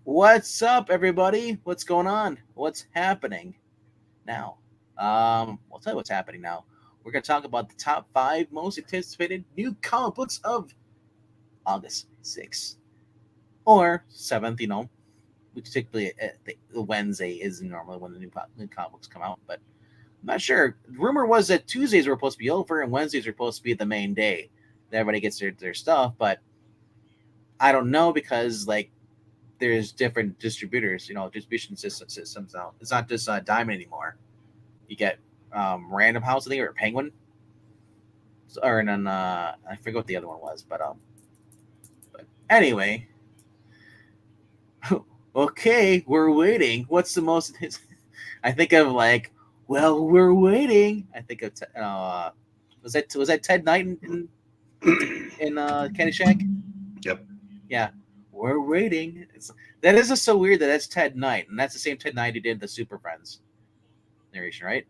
What's up, everybody? What's going on? What's happening now? I'll tell you what's happening now. We're going to talk about the top five most anticipated new comic books of August 6th or 7th. Which typically the Wednesday is normally when the new comic books come out, but I'm not sure. Rumor was that Tuesdays were supposed to be over and Wednesdays were supposed to be the main day that everybody gets their stuff, but I don't know because there's different distributors, distribution systems now. It's not just Diamond anymore. You get Random House, I think, or Penguin, or then I forget what the other one was, but anyway, okay, we're waiting. What's the most? I think of well, we're waiting. I think of was that Ted Knight in Caddyshack? Yep. Yeah, we're waiting. That is just so weird that's Ted Knight, and that's the same Ted Knight who did the Super Friends narration, right?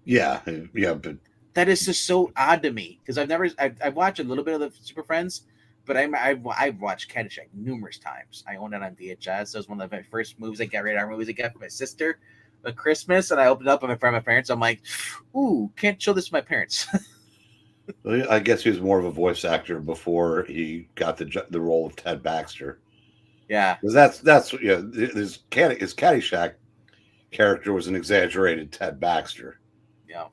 Yeah. Yeah. But That is just so odd to me because I've watched a little bit of the Super Friends, but I've watched Caddyshack numerous times. I own it on VHS. That was one of my first movies I got, radar movies I got for my sister at Christmas, and I opened it up in front of my parents. I'm like, ooh, can't show this to my parents. I guess he was more of a voice actor before he got the role of Ted Baxter. Yeah, Because his Caddyshack character was an exaggerated Ted Baxter. yeah,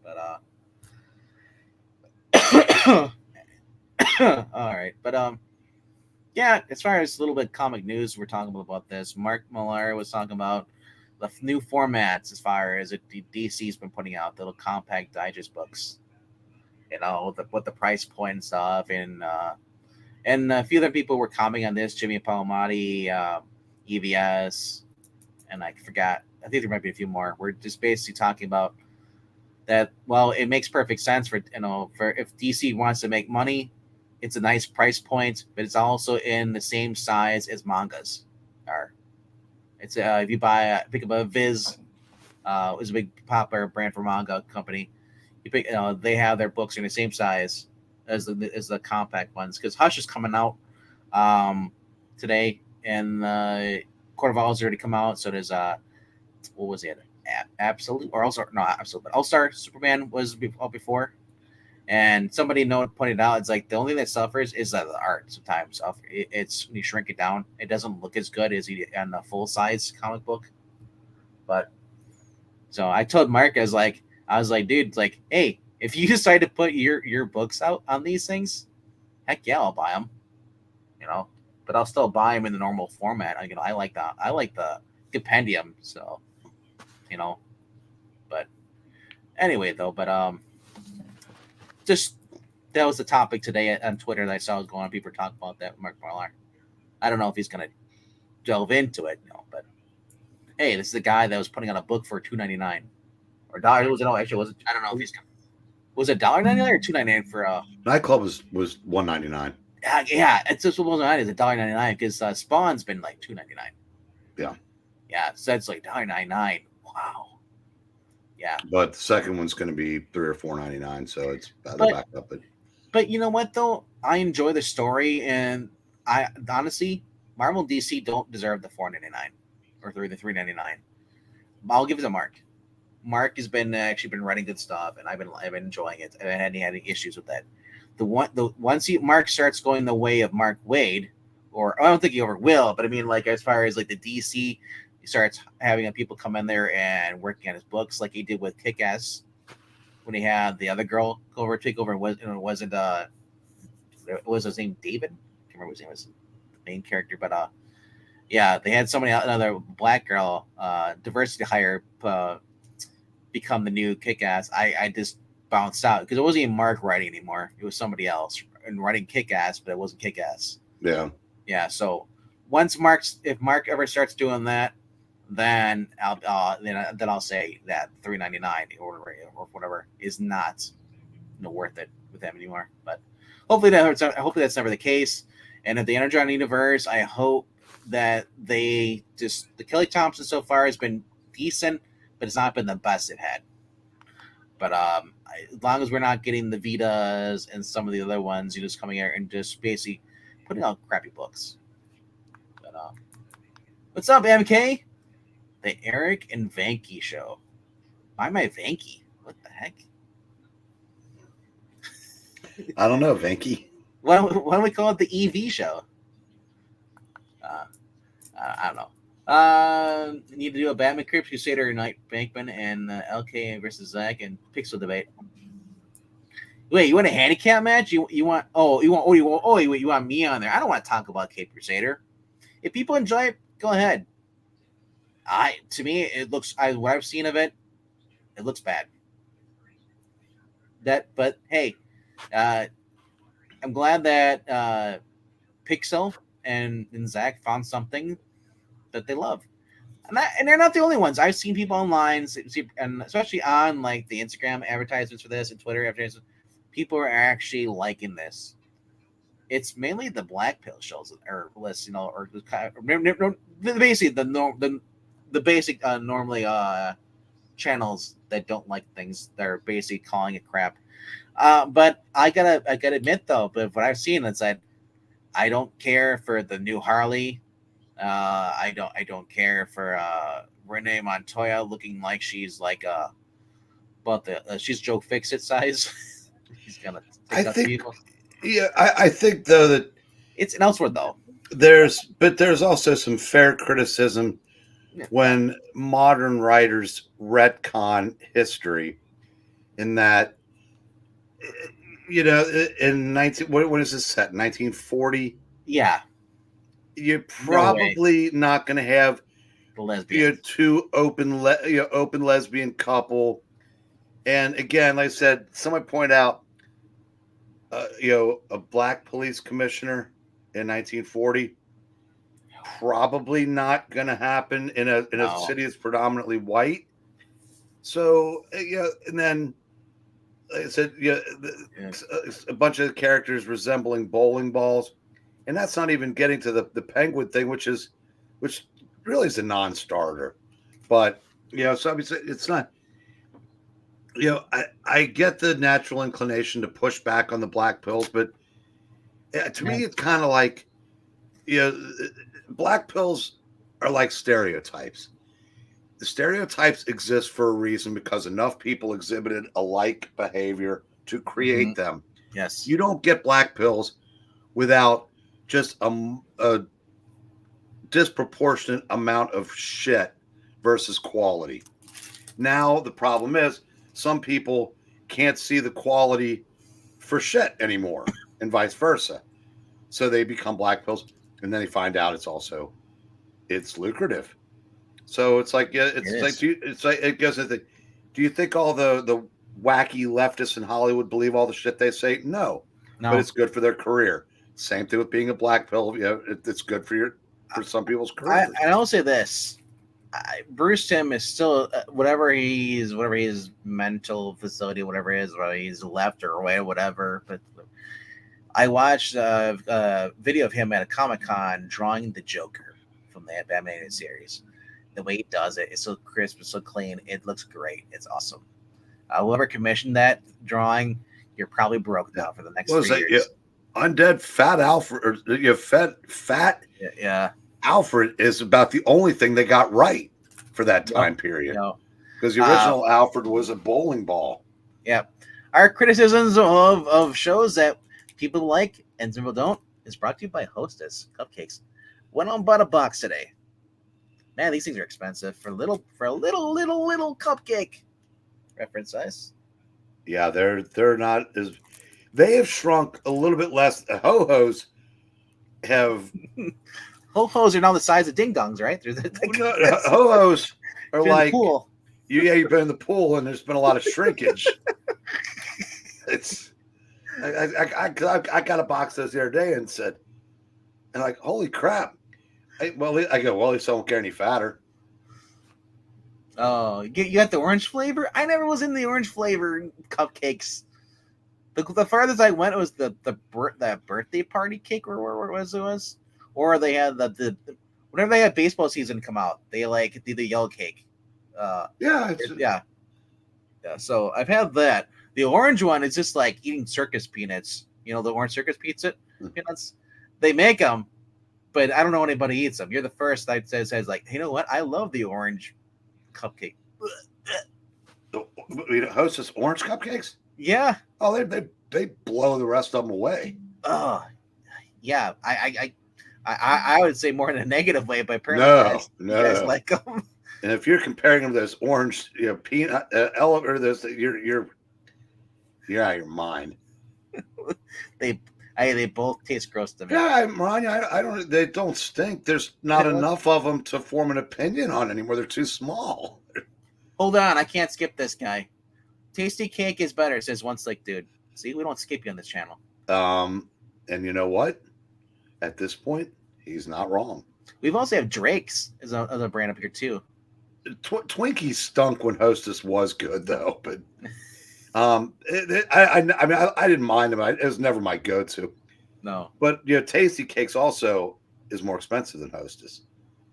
but all right, but yeah. As far as a little bit comic news, we're talking about this. Mark Millar was talking about the new formats as far as DC's been putting out, the little compact digest books. What the price point and stuff, and a few other people were commenting on this. Jimmy Palmiotti, EVS, and I forgot. I think there might be a few more. We're just basically talking about that. Well, it makes perfect sense for if DC wants to make money, it's a nice price point, but it's also in the same size as mangas are. It's if you pick up a Viz, is a big popular brand for manga company. They have their books in the same size as the compact ones because Hush is coming out today, and Court of Owls already come out. So there's what was it? Absolute or also no absolute, but All Star Superman was out before, and somebody pointed out it's like the only thing that suffers is the art. Sometimes it's when you shrink it down, it doesn't look as good as on a full size comic book. But so I told Mark, I was like, dude, it's like, hey, if you decide to put your books out on these things, heck yeah, I'll buy them. You know, but I'll still buy them in the normal format. I like the compendium. So you know, but anyway, though, just that was the topic today on Twitter that I saw was going on. People were talking about that with Mark Marlar. I don't know if he's gonna delve into it, but hey, this is the guy that was putting out a book for $2.99 or dollar. Was it? No, actually, was it? I don't know if he's. Was it $1.99 or $2.99 for Nightclub was $1.99. Yeah, it's just what was on. Is $1.99 because Spawn's been like $2.99. Yeah. Yeah, so it's like $1.99. Wow. Yeah, But the second one's going to be $3 or $4.99. So it's they're but back up. but you know what though? I enjoy the story, and I honestly, Marvel and DC don't deserve the $4.99 or the $3.99. I'll give it to Mark. Mark has been actually been writing good stuff, and I've been enjoying it. I haven't had any issues with that. Mark starts going the way of Mark Wade, or I don't think he ever will, but I mean like as far as like the DC, he starts having people come in there and working on his books like he did with Kick Ass when he had the other girl take over. It wasn't was his name David? I can't remember his name was the main character, but yeah, they had another black girl, diversity hire, become the new Kick Ass. I just bounced out because it wasn't even Mark writing anymore. It was somebody else and writing Kick Ass, but it wasn't Kick Ass. Yeah. Yeah. So if Mark ever starts doing that, then I'll say that $3.99 or whatever is not worth it with them anymore. But hopefully that's never the case. And if the Energon universe, I hope that the Kelly Thompson so far has been decent, but it's not been the best they've had. But as long as we're not getting the Vitas and some of the other ones, just coming here and just basically putting out crappy books. But, what's up, MK? The Eric and Vanky show. Why am I Vanky? What the heck? I don't know, Venky. Why don't we call it the EV show? Uh, I don't know. Need to do a Batman Crypt Crusader Night Bankman and LK versus Zach and Pixel debate. Wait, you want a handicap match? You want you want me on there? I don't want to talk about Cape Crusader. If people enjoy it, go ahead. To me it looks what I've seen of it, it looks bad. But hey, I'm glad that Pixel and Zach found something that they love. And they're not the only ones. I've seen people online, and especially on like the Instagram advertisements for this and Twitter advertisements, people are actually liking this. It's mainly the black pill shows or lists, or basically the basic normally channels that don't like things. They're basically calling it crap. But I gotta admit though, but what I've seen is that I don't care for the new Harley. I don't care for Renee Montoya looking like she's like she's Joe Fixit size. She's gonna take out people. Yeah, I think though that it's an elsewhere though. There's also some fair criticism when modern writers retcon history, in that in what is this set, 1940? Yeah. You're probably not going to have the lesbian two open lesbian couple. And again, like I said, someone point out a black police commissioner in 1940, probably not going to happen in a city that's predominantly white. So and then like I said, a bunch of characters resembling bowling balls, and that's not even getting to the penguin thing, which really is a non-starter. But so obviously it's not. I get the natural inclination to push back on the black pills, but to me, it's kind of like, black pills are like stereotypes. The stereotypes exist for a reason because enough people exhibited a like behavior to create them. Yes. You don't get black pills without just a disproportionate amount of shit versus quality. Now, the problem is some people can't see the quality for shit anymore and vice versa. So they become black pills, and then they find out it's lucrative. So it's like, it goes to the, do you think all the wacky leftists in Hollywood believe all the shit they say? No, but it's good for their career. Same thing with being a black pill. It's good for some people's career. I'll say this. Bruce Timm is still whatever his mental facility, whatever it is, whether he's left or right, whatever. But I watched a video of him at a Comic-Con drawing the Joker from the Batman series. The way he does it is so crisp, it's so clean. It looks great. It's awesome. Whoever commissioned that drawing, you're probably broke now for the next 3 years. Undead Fat Alfred, or fat. Yeah. Alfred is about the only thing they got right for that time period. Because the original Alfred was a bowling ball. Yeah. Our criticisms of shows that people like and some people don't is brought to you by Hostess Cupcakes. Went on bought a box today. Man, these things are expensive for a little cupcake. Reference size. Yeah, they're not as, they have shrunk a little bit less. The ho-hos have ho-hos are now the size of ding dongs, right? Ho-hos are like pool. You've been in the pool and there's been a lot of shrinkage. It's I got a box those the other day and said, and like, holy crap. I go, well, they won't get any fatter. Oh, you got the orange flavor? I never was in the orange flavor cupcakes. The farthest I went was that birthday party cake or what it was. Or they had the whenever they had baseball season come out, they like the yellow cake. Yeah. So I've had that. The orange one is just like eating circus peanuts. The orange circus peanuts. They make them, but I don't know anybody eats them. You're the first that says like, you know what? I love the orange cupcake. Hostess orange cupcakes. Yeah. Oh, they blow the rest of them away. Oh, yeah. I would say more in a negative way, but apparently No, you guys no. like them. And if you're comparing them to those orange, peanut elevator, those you're out of your mind. They both taste gross to me. Yeah, Rania, I don't. They don't stink. There's not enough of them to form an opinion on anymore. They're too small. Hold on, I can't skip this guy. Tasty cake is better, says one slick dude. See, we don't skip you on this channel. And you know what? At this point, he's not wrong. We've also have Drake's as a brand up here too. Twinkies stunk when Hostess was good though, but I mean I didn't mind them. It was never my go-to. No, but Tasty Cakes also is more expensive than Hostess,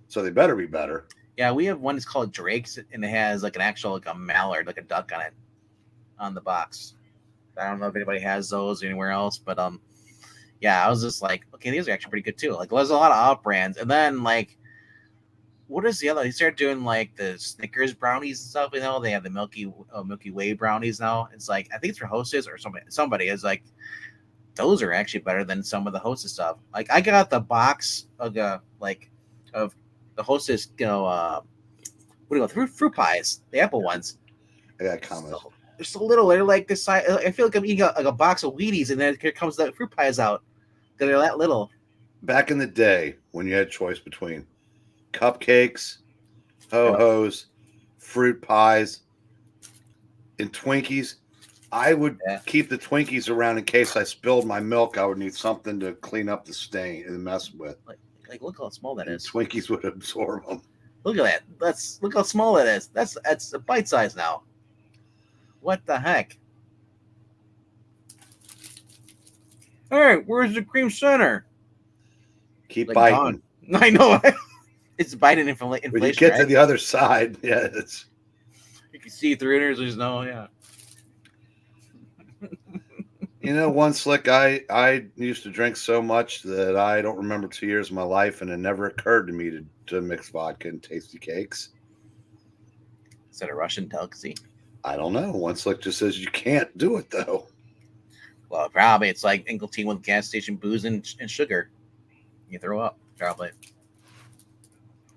so they better be better. Yeah, we have one that's called Drake's, and it has like an actual like a mallard, like a duck on it, on the box. I don't know if anybody has those anywhere else, but yeah, I was just like, okay, these are actually pretty good too. Like, there's a lot of off brands, and then like, what is the other? They started doing like the Snickers brownies and stuff. They have the Milky Way brownies now. It's like I think it's for Hostess or somebody is like, those are actually better than some of the Hostess stuff. Like I got the box of the Hostess, what do you call fruit pies, the apple ones. I got comments. They're so little. They're like this size. I feel like I'm eating like a box of Wheaties, and then here comes the fruit pies out. They're that little. Back in the day, when you had a choice between cupcakes, ho-hos, fruit pies, and Twinkies, I would keep the Twinkies around in case I spilled my milk. I would need something to clean up the stain and mess with. Like look how small that is. Twinkies would absorb them. Look at that. Look how small that is. That's a bite size now. What the heck? Hey, where's the cream center? Keep biting. Gone. I know. It's biting inflation. When you get to the other side, yeah, you can see through it. There's no, yeah. One slick, I used to drink so much that I don't remember 2 years of my life, and it never occurred to me to mix vodka and Tasty Cakes. Is that a Russian delicacy? I don't know. One slick just says you can't do it though. Well, probably it's like Engeltine with gas station booze and sugar. You throw up, probably.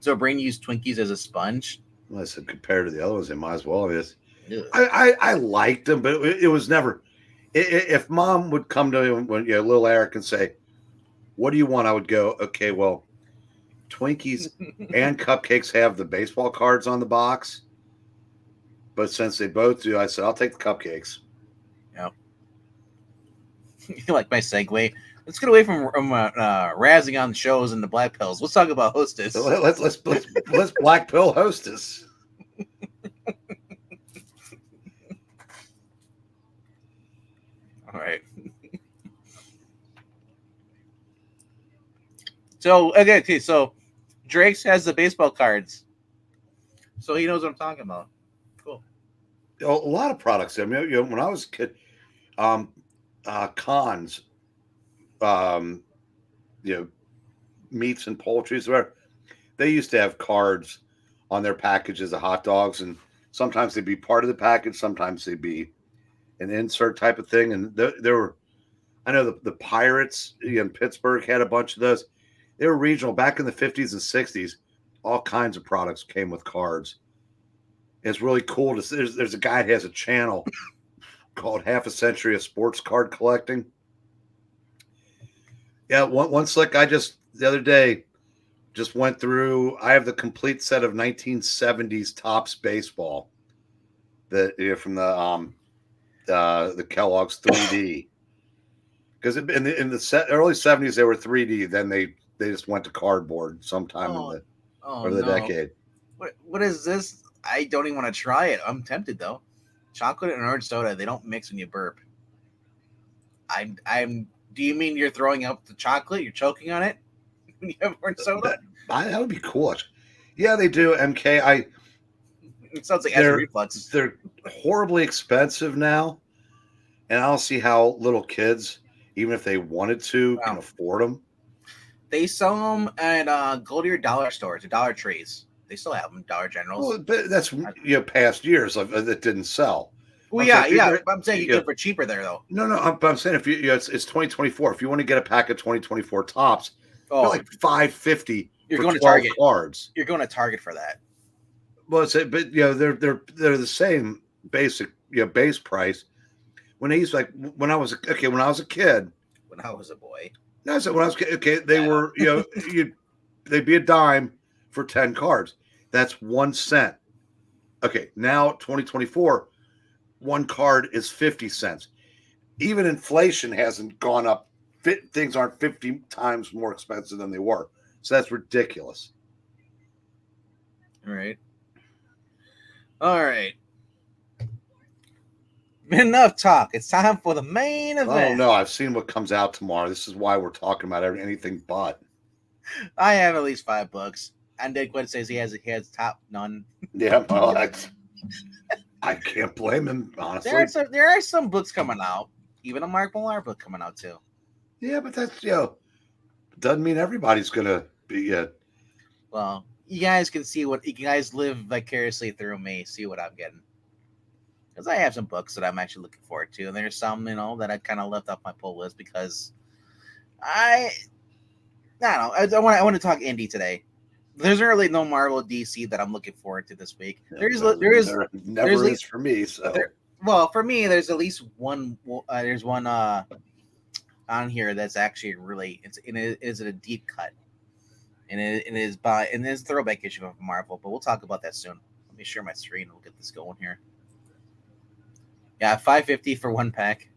So Brain used Twinkies as a sponge. Well, I said compared to the other ones, they might as well. I liked them, but it was never. If Mom would come to me when little Eric and say, "What do you want?" I would go, "Okay, well, Twinkies and cupcakes have the baseball cards on the box, but since they both do, I said I'll take the cupcakes." Yeah, you like my segue. Let's get away from razzing on shows and the black pills. Let's talk about Hostess. So let's black pill Hostess. All right. Okay. So Drake's has the baseball cards, so he knows what I'm talking about. Cool. A lot of products. I mean, when I was a kid, Cons, meats and poultries, where they used to have cards on their packages of hot dogs, and sometimes they'd be part of the package, sometimes they'd be an insert type of thing. And there were, I know the Pirates in Pittsburgh had a bunch of those. They were regional back in the 50s and 60s. All kinds of products came with cards. It's really cool to see. There's a guy that has a channel called Half a Century of Sports Card Collecting. Yeah, one slick. I just the other day just went through. I have the complete set of 1970s Topps baseball. From the Kellogg's 3D. Because in the early 70s they were 3D. Then they just went to cardboard sometime over the decade. What is this? I don't even want to try it. I'm tempted though. Chocolate and orange soda, they don't mix when you burp. Do you mean you're throwing up the chocolate? You're choking on it when you have orange soda? That would be cool. Yeah, they do. MK. It sounds like acid reflux. They're horribly expensive now, and I don't see how little kids, even if they wanted to, can afford them. They sell them at go to your dollar stores, or Dollar Trees. They still have them, Dollar Generals. Well, but that's past years that didn't sell. Well, I'm yeah, saying, yeah. I'm saying you get it for cheaper there, though. No, I'm saying if it's 2024. If you want to get a pack of 2024 tops, they're Oh, like $5.50 you're for going to 12 Target. cards. You're going to Target for that. Well, but they're the same basic base price. When I was a kid. When I was a boy. No, I said when I was a kid, okay, they were they'd be a dime for 10 cards. That's 1 cent. Okay, now 2024, one card is 50 cents. Even inflation hasn't gone up. Things aren't 50 times more expensive than they were. So that's ridiculous. All right. Enough talk. It's time for the main event. I don't know. I've seen what comes out tomorrow. This is why we're talking about anything but. I have at least 5 books. And Dick Quinn says he has top none. Yeah, well, I can't blame him, honestly. There are some books coming out. Even a Mark Millar book coming out too. Yeah, but that's doesn't mean everybody's gonna be Well, you guys can see what you guys live vicariously through me, see what I'm getting. Because I have some books that I'm actually looking forward to, and there's some, that I kind of left off my pull list because I don't know. I want to talk indie today. There's really no Marvel DC that I'm looking forward to this week. There is for me. So for me, there's at least one. There's one on here that's actually really it is a deep cut, and it is a throwback issue of Marvel. But we'll talk about that soon. Let me share my screen and we'll get this going here. Yeah, $5.50 for 1 pack.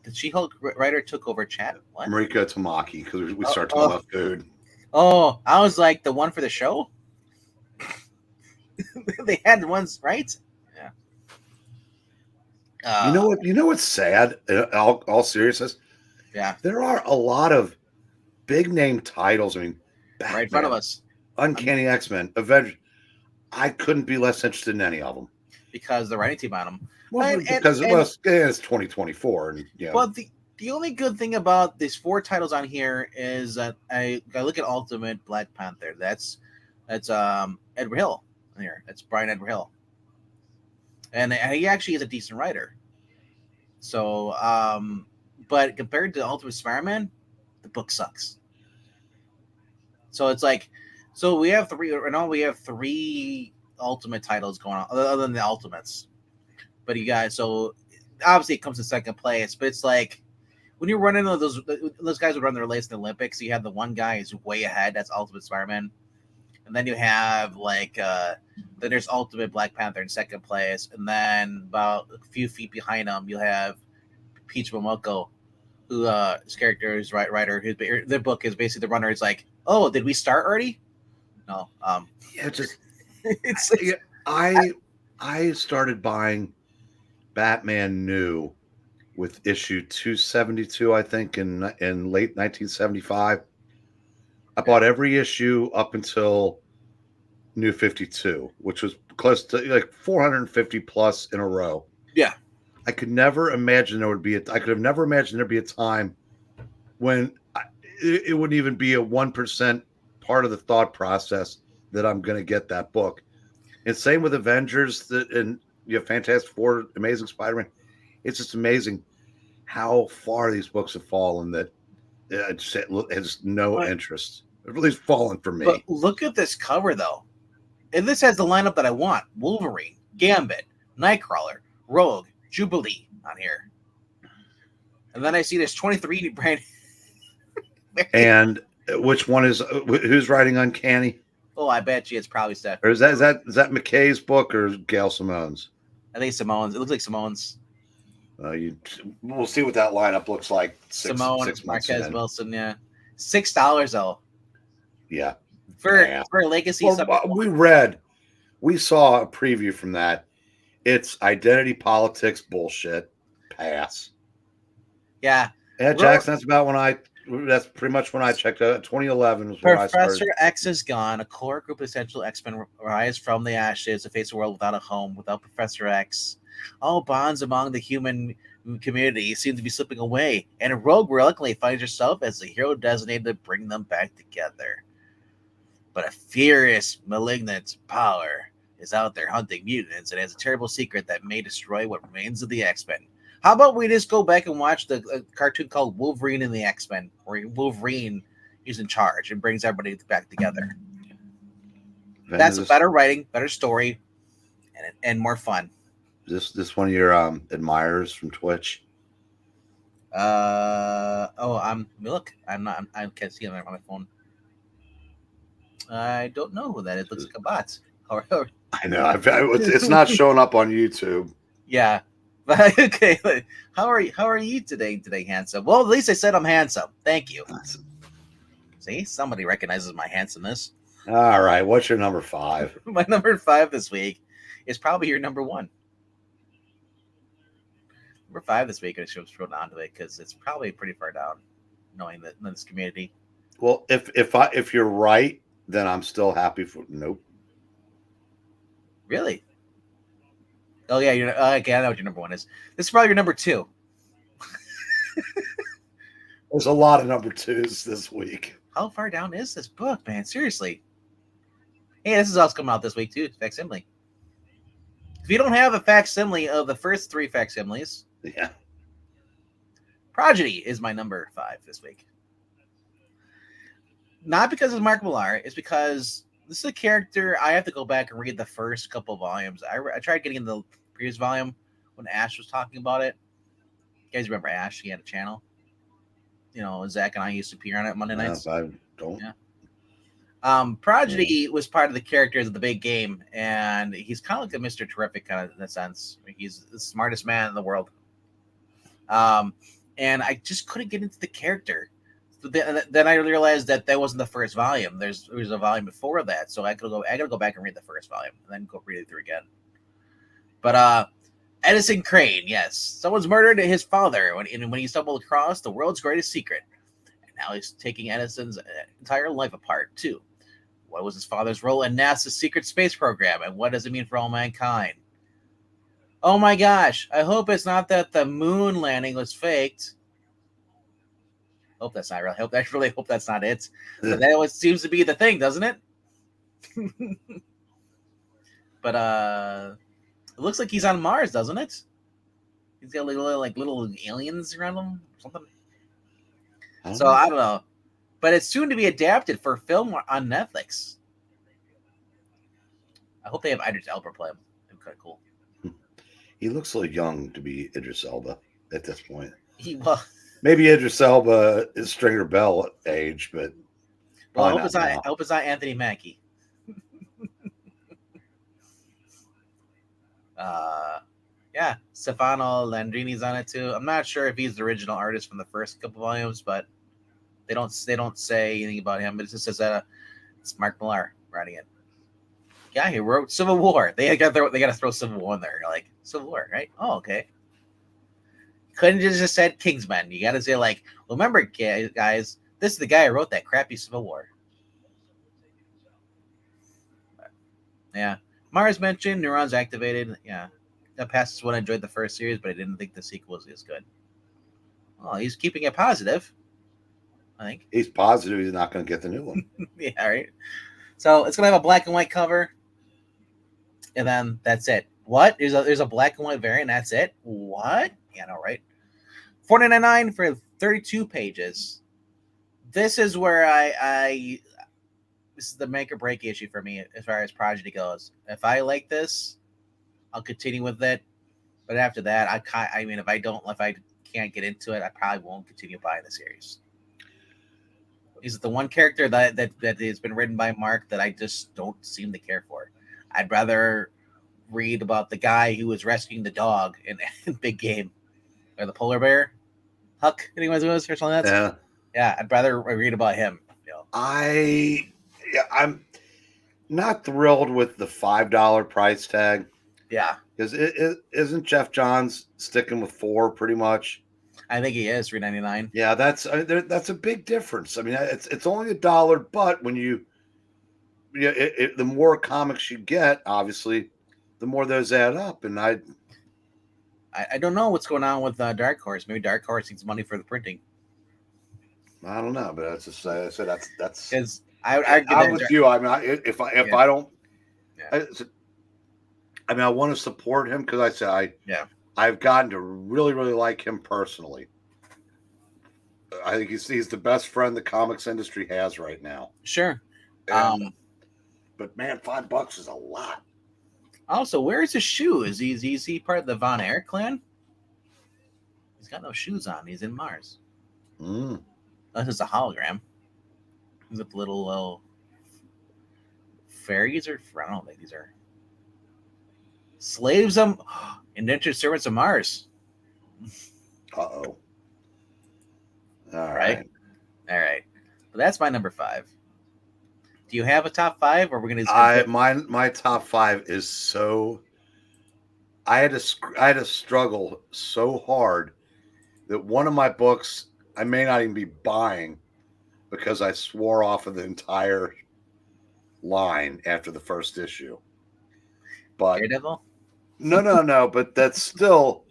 The She-Hulk writer took over chat. What? Mariko Tamaki, because we started talking about food. Oh, I was like, the one for the show? They had ones, right? Yeah. You know what's sad? All seriousness. Yeah. There are a lot of big name titles. I mean, Batman, right in front of us. Uncanny X-Men, Avengers. I couldn't be less interested in any of them. Because the writing team on them. Well, it's 2024. And, Well, the only good thing about these 4 titles on here is that I look at Ultimate Black Panther. That's Edward Hill here. That's Brian Edward Hill. And he actually is a decent writer. So, but compared to Ultimate Spider-Man, the book sucks. So it's like, we have 3 Ultimate titles going on, other than the Ultimates. But you guys, so obviously it comes in second place, but it's like when you're running those guys would run their race in the Olympics. You have the one guy who's way ahead. That's Ultimate Spider-Man, and then you have then there's Ultimate Black Panther in second place, and then about a few feet behind him you'll have Peach Momoko, who his character is writer. Their book is basically the runner. It's like, oh, did we start already? No. Yeah, just it's I started buying Batman New with issue 272, I think, in late 1975. I bought every issue up until New 52, which was close to like 450 plus in a row. Yeah. I could never imagine I could have never imagined there'd be a time when it wouldn't even be a 1% part of the thought process that I'm going to get that book. And same with Avengers and Fantastic Four, Amazing Spider-Man. It's just amazing how far these books have fallen that it has no interest. At least fallen for me. But look at this cover, though. And this has the lineup that I want. Wolverine, Gambit, Nightcrawler, Rogue, Jubilee on here. And then I see this 23 brand. And which one is who's writing Uncanny? Oh, I bet you it's probably Steph. Or is that McKay's book or Gail Simone's? I think Simone's. It looks like Simone's. We'll see what that lineup looks like. Simone, Marquez Wilson, yeah. $6 though. Yeah. For a legacy. We saw a preview from that. It's identity politics bullshit. Pass. Yeah. Yeah, Jackson, that's pretty much when I checked out. 2011 was when I started. Professor X is gone. A core group of essential X-Men rise from the ashes to face a world without a home, without Professor X. All bonds among the human community seem to be slipping away, and Rogue reluctantly finds herself as the hero designated to bring them back together. But a furious, malignant power is out there hunting mutants and has a terrible secret that may destroy what remains of the X-Men. How about we just go back and watch the cartoon called Wolverine and the X-Men, where Wolverine is in charge and brings everybody back together? That's a better writing, better story, and more fun. This one of your admirers from Twitch? Look, I can't see it on my phone. I don't know who that is. It looks like a bot. I know. It's not showing up on YouTube. Yeah. Okay. How are you today, handsome? Well, at least I said I'm handsome. Thank you. Awesome. See, somebody recognizes my handsomeness. All right. What's your number 5? My number 5 this week is probably your number 1. Number 5 this week, I should have scrolled down to it because it's probably pretty far down, knowing that in this community. Well, if you're right, then I'm still happy for nope. Really? Oh yeah, okay. I know what your number 1 is. This is probably your number 2. There's a lot of number 2s this week. How far down is this book, man? Seriously. Hey, this is also coming out this week too. Facsimile. If you don't have a facsimile of the first 3 facsimiles, yeah, Prodigy is my number 5 this week. Not because it's Mark Millar, it's because this is a character I have to go back and read the first couple volumes. I tried getting in the previous volume when Ash was talking about it. You guys remember Ash? He had a channel. You know, Zach and I used to appear on it Monday nights. I don't. Yeah. Prodigy was part of the characters of the big game, and he's kind of like a Mr. Terrific kind of in a sense. He's the smartest man in the world. And I just couldn't get into the character. So then I realized that wasn't the first volume. There was a volume before that, so I gotta go back and read the first volume and then go read it through again. But Edison Crane, yes, someone's murdered his father when he stumbled across the world's greatest secret, and now he's taking Edison's entire life apart too. What was his father's role in NASA's secret space program, and what does it mean for all mankind? Oh my gosh! I hope it's not that the moon landing was faked. Hope that's not real. I really hope that's not it. But that always seems to be the thing, doesn't it? But it looks like he's on Mars, doesn't it? He's got little aliens around him or something. I don't know. But it's soon to be adapted for film on Netflix. I hope they have Idris Elba play him. That'd be kind of cool. He looks so young to be Idris Elba at this point. Maybe Idris Elba is Stringer Bell age, but I hope it's not Anthony Mackie. Yeah, Stefano Landrini's on it too. I'm not sure if he's the original artist from the first couple volumes, but they don't say anything about him. But it just says that it's Mark Millar writing it. Yeah, he wrote Civil War. They got to throw Civil War in there. You're like, Civil War, right? Oh, okay. Couldn't just said Kingsman. You got to say well, remember, guys, this is the guy who wrote that crappy Civil War. Yeah, Mars mentioned neurons activated. Yeah, that passes what I enjoyed the first series, but I didn't think the sequel was as good. Oh, he's keeping it positive. I think he's positive he's not going to get the new one. Yeah, right. So it's going to have a black and white cover, and then that's it. What? There's a black and white variant. That's it. What? Yeah, no, right. $4.99 for 32 pages. This is where this is the make or break issue for me as far as Prodigy goes. If I like this, I'll continue with it. But after that, if I can't get into it, I probably won't continue buying the series. He's the one character that has been written by Mark that I just don't seem to care for. I'd rather read about the guy who was rescuing the dog in Big Game, or the polar bear, Huck. Anyways, or something like that. Yeah, I'd rather read about him. I'm not thrilled with the $5 price tag. Yeah, because it isn't Jeff Johns sticking with $4 pretty much. I think he is $3.99. Yeah, that's a big difference. I mean, it's only $1, but when the more comics you get, obviously, the more those add up. And I don't know what's going on with Dark Horse. Maybe Dark Horse needs money for the printing. I don't know, but that's just I said that's. Because I get I'm that. with you. I mean, if Yeah. I don't, Yeah. I mean, I want to support him because I said Yeah. I've gotten to really really like him personally. I think he's the best friend the comics industry has right now. Sure. And but man, $5 is a lot. Also, where's his shoe? Is he part of the Von Air clan? He's got no shoes on. He's in Mars. Mm. Unless it's a hologram. He's with little fairies, or I don't think these are slaves. Indentured servants of Mars. Uh-oh. All Right? right. All right. But that's my number 5. Do you have a top 5, or we're gonna? My top 5 is so. I had to struggle so hard that one of my books I may not even be buying because I swore off of the entire line after the first issue. But Daredevil? no, but that's still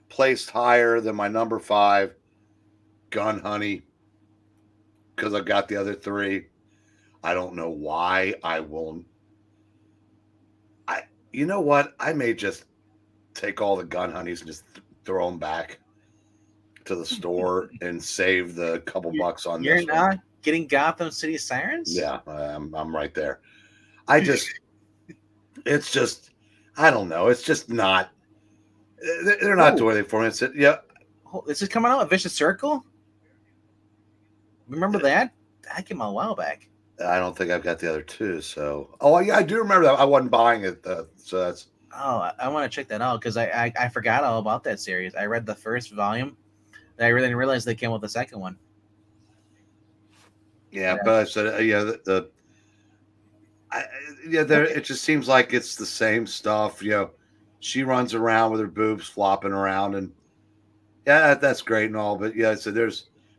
placed higher than my number 5, Gun Honey, because I've got the other 3. I don't know why I won't. You know what? I may just take all the Gun Honeys and just throw them back to the store and save the couple bucks on You're this not one. getting Gotham City Sirens? Yeah, I'm right there. It's just, I don't know. It's just not. They're not doing anything for me. It's This is coming out. A Vicious Circle. Remember that? That came out a while back. I don't think I've got the other 2. So, yeah, I do remember that. I wasn't buying it. So that's. Oh, I want to check that out because I forgot all about that series. I read the first volume. And I really didn't realize they came with the second one. Yeah, but I said, it just seems like it's the same stuff. She runs around with her boobs flopping around, and yeah, that's great and all. But yeah, so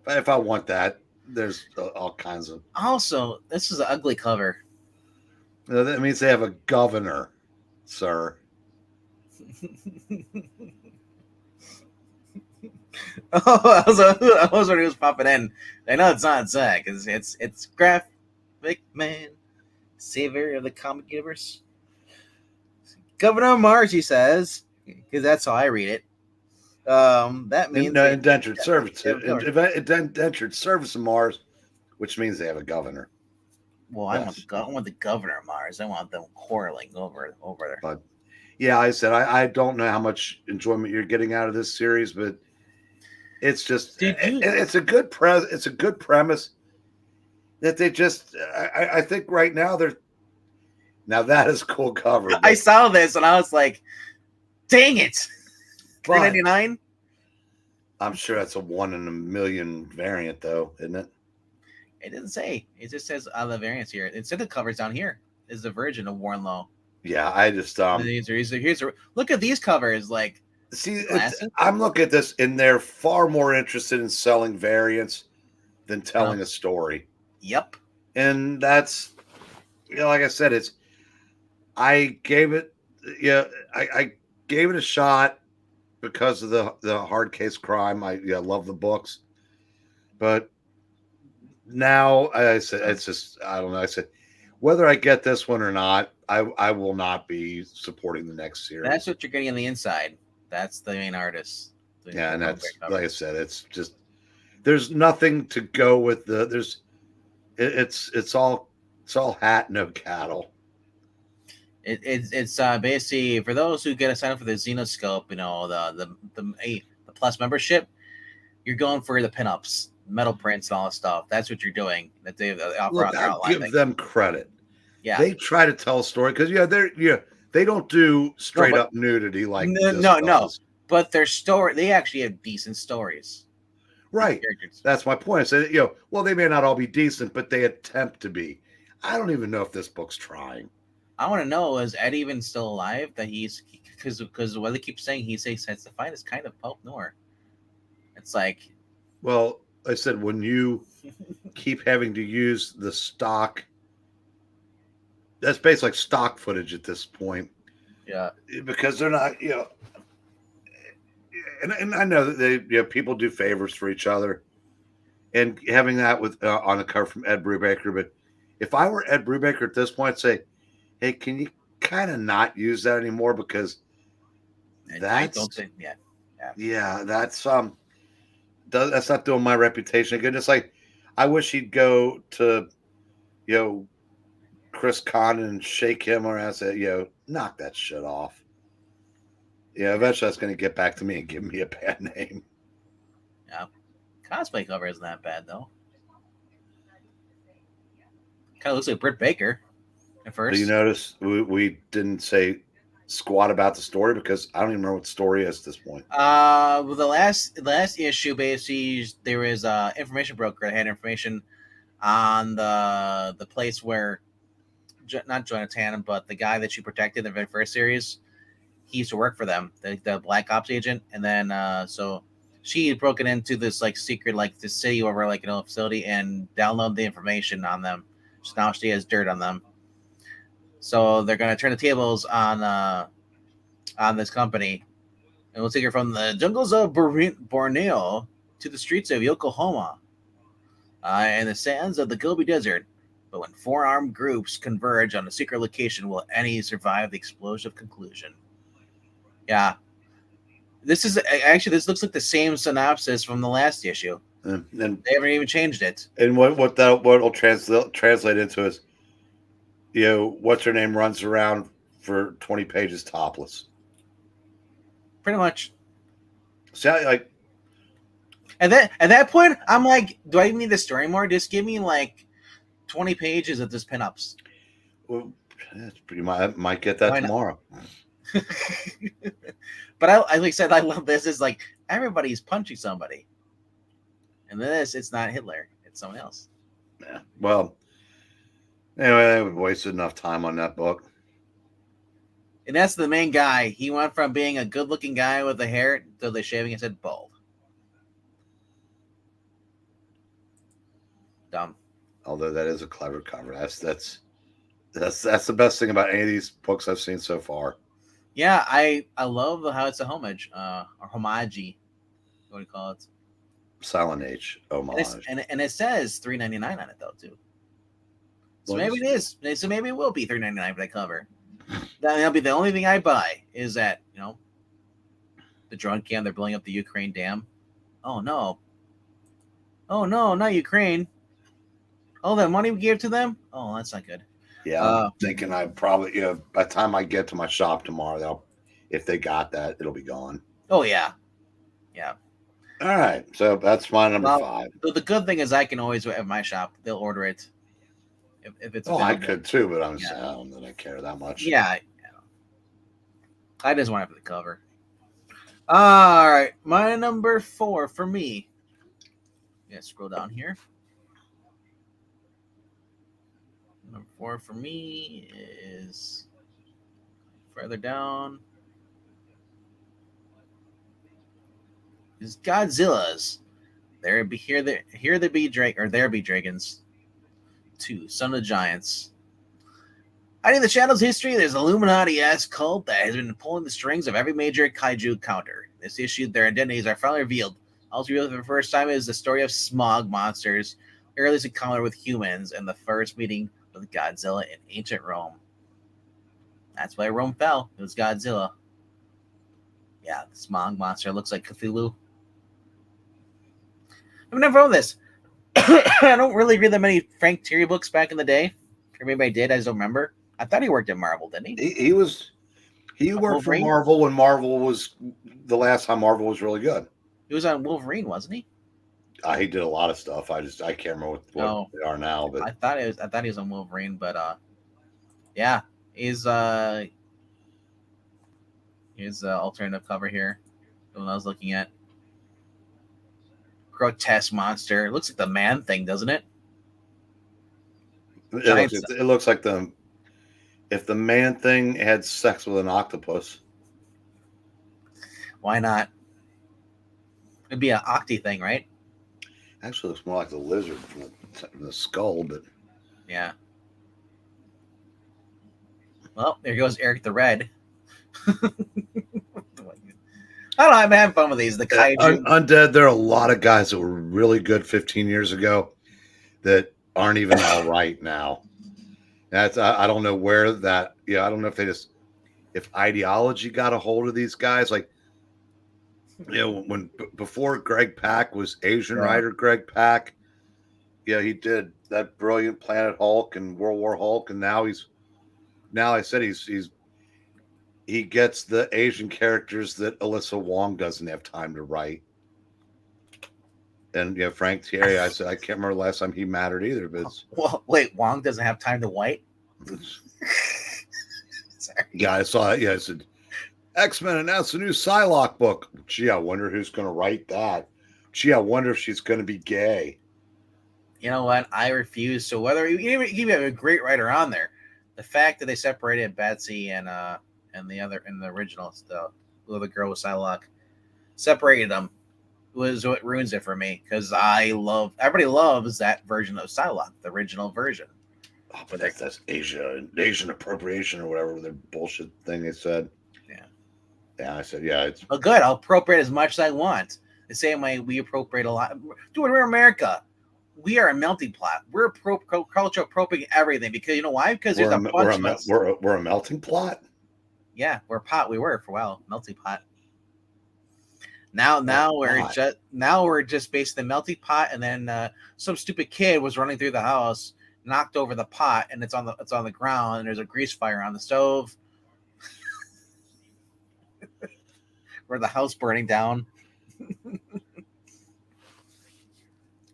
if I want that, there's all kinds of. Also, this is an ugly cover. That means they have a governor, sir. I was when he was popping in. I know it's not Zach. It's Graphic Man, savior of the comic universe. Governor of Mars, he says, because that's how I read it. That means Indentured service, indentured service of Mars, which means they have a governor. Well, yes. I want the governor of Mars. I want them quarreling over there. But yeah, I said I don't know how much enjoyment you're getting out of this series, but it's just it's a good premise that they just I think right now now that is a cool cover. I saw this and I was like, dang it. $3.99. I'm sure that's a 1 in a million variant though, isn't it? It doesn't say. It just says the variants here. It said the covers down here is the version of Warren Lowe. Yeah, I just here's look at these covers. Like, see, I'm looking at this, and they're far more interested in selling variants than telling a story. Yep. And that's, like I said, I gave it a shot because of the hard case crime. I love the books, but now I said it's just I don't know. I said whether I get this one or not, I will not be supporting the next series. That's what you're getting on the inside. That's the main artist. Yeah, and that's like I said, it's just there's nothing to go with it's all hat, no cattle. It's basically for those who get a sign up for the Xenoscope, the plus membership, you're going for the pinups, metal prints, and all that stuff. That's what you're doing. That they offer on their outline. Give them credit. Yeah, they try to tell a story because they don't do straight up nudity like no. But their story, they actually have decent stories. Right. That's my point. I said, well, they may not all be decent, but they attempt to be. I don't even know if this book's trying. I want to know, is Ed even still alive? That because what they keep saying, he says it's the finest kind of pulp noir. It's like, well, I said when you keep having to use the stock, that's basically like stock footage at this point. Yeah, because they're not, and I know that people do favors for each other, and having that with on the cover from Ed Brubaker. But if I were Ed Brubaker at this point, I'd say, hey, can you kind of not use that anymore because I that's don't think, yeah, yeah. yeah, that's not doing my reputation good. It's like I wish he'd go to you know Chris Condon and shake him around and say, knock that shit off. Yeah, eventually that's going to get back to me and give me a bad name. Yeah. Cosplay cover isn't that bad though. Kind of looks like Britt Baker at Do you first. notice we didn't say squat about the story because I don't even remember what the story is at this point. Well, the last issue, basically, there was information broker that had information on the place where not Jonathan, but the guy that she protected in the very first series. He used to work for them, the Black Ops agent, and then so she had broken into this like secret like this city over like facility and downloaded the information on them. So now she has dirt on them. So they're gonna turn the tables on this company, and we'll take her from the jungles of Borneo to the streets of Yokohama and the sands of the Gobi Desert. But when four armed groups converge on a secret location, will any survive the explosive conclusion? Yeah, this looks like the same synopsis from the last issue. And They haven't even changed it. what will translate into is what's her name runs around for 20 pages topless. Pretty much. See, like At that point, I'm like, do I even need the story more? Just give me like 20 pages of just pinups. well, you might get that tomorrow. But I like I said, I love this. Is like everybody's punching somebody, and this it's not Hitler, it's someone else. Yeah. Well, anyway, we wasted enough time on that book. And that's the main guy. He went from being a good-looking guy with the hair to the shaving his head bald. Dumb. Although that is a clever cover. That's the best thing about any of these books I've seen so far. Yeah, I love how it's a homage, or homage. What do you call it? Silent Age homage. And it says $3.99 on it though too. So Well, maybe it is. So maybe it will be $3.99 for that cover. That'll be the only thing I buy. Is that the drone cam? They're blowing up the Ukraine dam. Oh no! Oh no! Not Ukraine! All that money we gave to them. Oh, that's not good. Yeah, I'm thinking I probably by the time I get to my shop tomorrow, if they got that, it'll be gone. Oh yeah, yeah. All right, so that's my number 5. The good thing is I can always at my shop. They'll order it if it's. Oh, I could too, but I'm yeah. I don't think I care that much. Yeah, I just want it for the cover. All right, my number 4 for me. Yeah, scroll down here. Number 4 for me is further down. Is Godzilla's. There be dragons. 2, Son of the Giants. Hiding the shadows history, there's an Illuminati-esque cult that has been pulling the strings of every major kaiju counter. This issue, their identities are finally revealed. Also revealed for the first time is the story of smog monsters, earliest encounter with humans, and the first meeting with Godzilla in ancient Rome. That's why Rome fell. It was Godzilla. Yeah, the smog monster looks like Cthulhu. I've never owned this. I don't really read that many Frank Thierry books back in the day. Or maybe I did. I just don't remember. I thought he worked at Marvel, didn't he? He worked for Marvel when Marvel was the last time Marvel was really good. He was on Wolverine, wasn't he? He did a lot of stuff. I can't remember what they are now. But I thought he was on Wolverine, but yeah, he's here's the alternative cover here. The one I was looking at. Grotesque monster. It looks like the Man Thing, doesn't it? It looks like if the Man Thing had sex with an octopus. Why not? It'd be an octi thing, right? Actually, looks more like the lizard from the skull, but yeah. Well, there goes Eric the Red. I don't know. I'm having fun with these. The kaiju. Undead, there are a lot of guys that were really good 15 years ago that aren't even all right now. That's I don't know where that. Yeah, I don't know if they just if ideology got a hold of these guys. Like when before Greg Pak was Asian Yeah. writer Greg Pak. Yeah, he did that brilliant Planet Hulk and World War Hulk, and now I said he gets the Asian characters that Alyssa Wong doesn't have time to write. And Frank Thierry, I said I can't remember the last time he mattered either, but Well, wait, Wong doesn't have time to white. Sorry. Yeah, I saw it. Yeah, I said X-Men announced a new Psylocke book. Gee, I wonder who's going to write that. Gee, I wonder if she's going to be gay. You know what? I refuse. So whether you have a great writer on there, the fact that they separated Betsy and the other in the original the other girl with Psylocke, separated them was what ruins it for me because everybody loves that version of Psylocke, the original version. Oh, but that's Asian appropriation or whatever their bullshit thing they said. Yeah. Yeah, I said, yeah, it's well, good. I'll appropriate as much as I want. The same way we appropriate a lot. Dude, we're America. We are a melting pot. We're culture appropriating everything because you know why? Because there's a bunch of us. We're a melting pot. Yeah, we're a pot. We were for a while, melting pot. Now we're just basically the melting pot, and then some stupid kid was running through the house, knocked over the pot, and it's on the ground, and there's a grease fire on the stove, or the house burning down.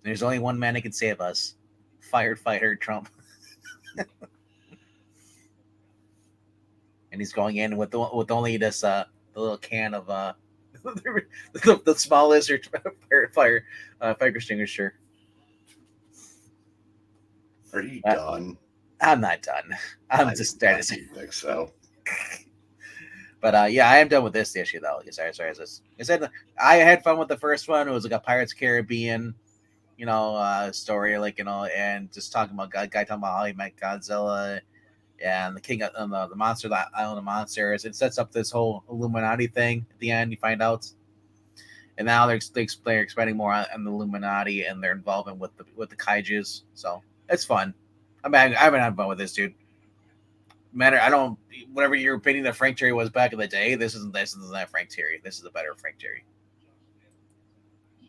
There's only one man that can save us. Firefighter Trump. And he's going in with only this the little can of the smallest fire extinguisher. Are you done? I'm not done. I'm just starting to think so. But yeah, I am done with this issue though. Sorry, this. I said I had fun with the first one. It was like a Pirates Caribbean, story, and just talking about guy talking about how he met Godzilla and the king of the monster, the island of monsters. It sets up this whole Illuminati thing at the end. You find out, and now they're expanding more on the Illuminati and their involvement with the kaiju's. So it's fun. I've been having fun with this, dude. Matter, I don't. Whatever your opinion of Frank Thierry was back in the day, this isn't that Frank Thierry. This is a better Frank Thierry.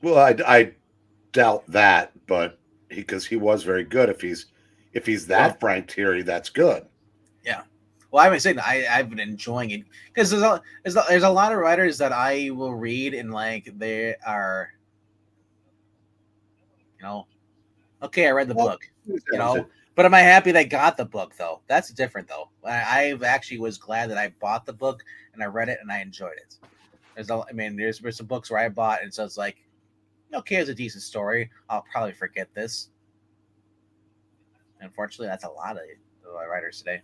Well, I doubt that, but because he was very good. If he's that Frank Thierry, that's good. Yeah. Well, I've been saying I've been enjoying it because there's a lot of writers that I will read and they are, okay, I read the book, but am I happy that I got the book though? That's different though. I actually was glad that I bought the book and I read it and I enjoyed it. There's some books where I bought and so it's like, okay, it's a decent story. I'll probably forget this. Unfortunately, that's a lot of writers today.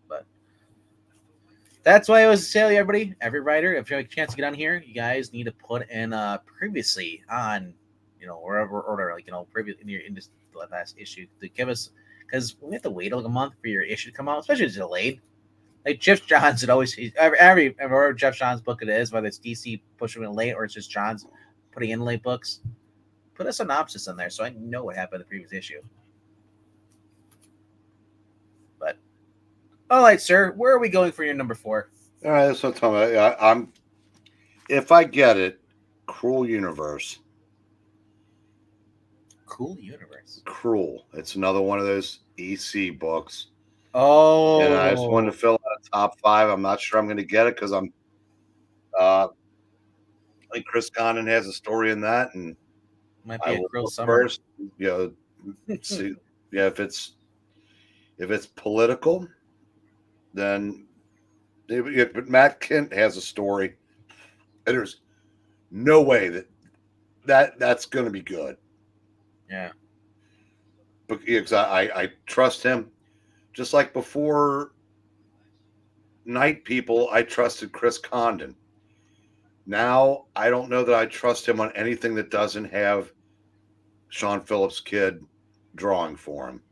But that's why I was telling everybody, every writer, if you have a chance to get on here, you guys need to put in previously on, wherever order, previous in this last issue to give us, because we have to wait like a month for your issue to come out, especially if it's delayed. Like Jeff Johns would always every Jeff Johns book it is, whether it's DC pushing it late or it's just Johns putting in late books, put a synopsis in there so I know what happened in the previous issue. But all right, sir, where are we going for your number 4? All right, that's what I'm talking about. I'm if I get it, Cruel Universe. Cool Universe. Cruel. It's another one of those EC books. Oh. And I just wanted to fill out a top 5. I'm not sure I'm going to get it because I'm. I think Chris Condon has a story in that, and might be a Cruel Summer. First, see, yeah, if it's political, then. But Matt Kent has a story, and there's no way that's going to be good. Yeah. Because I trust him. Just like before Night People, I trusted Chris Condon. Now, I don't know that I trust him on anything that doesn't have Sean Phillips' kid drawing for him.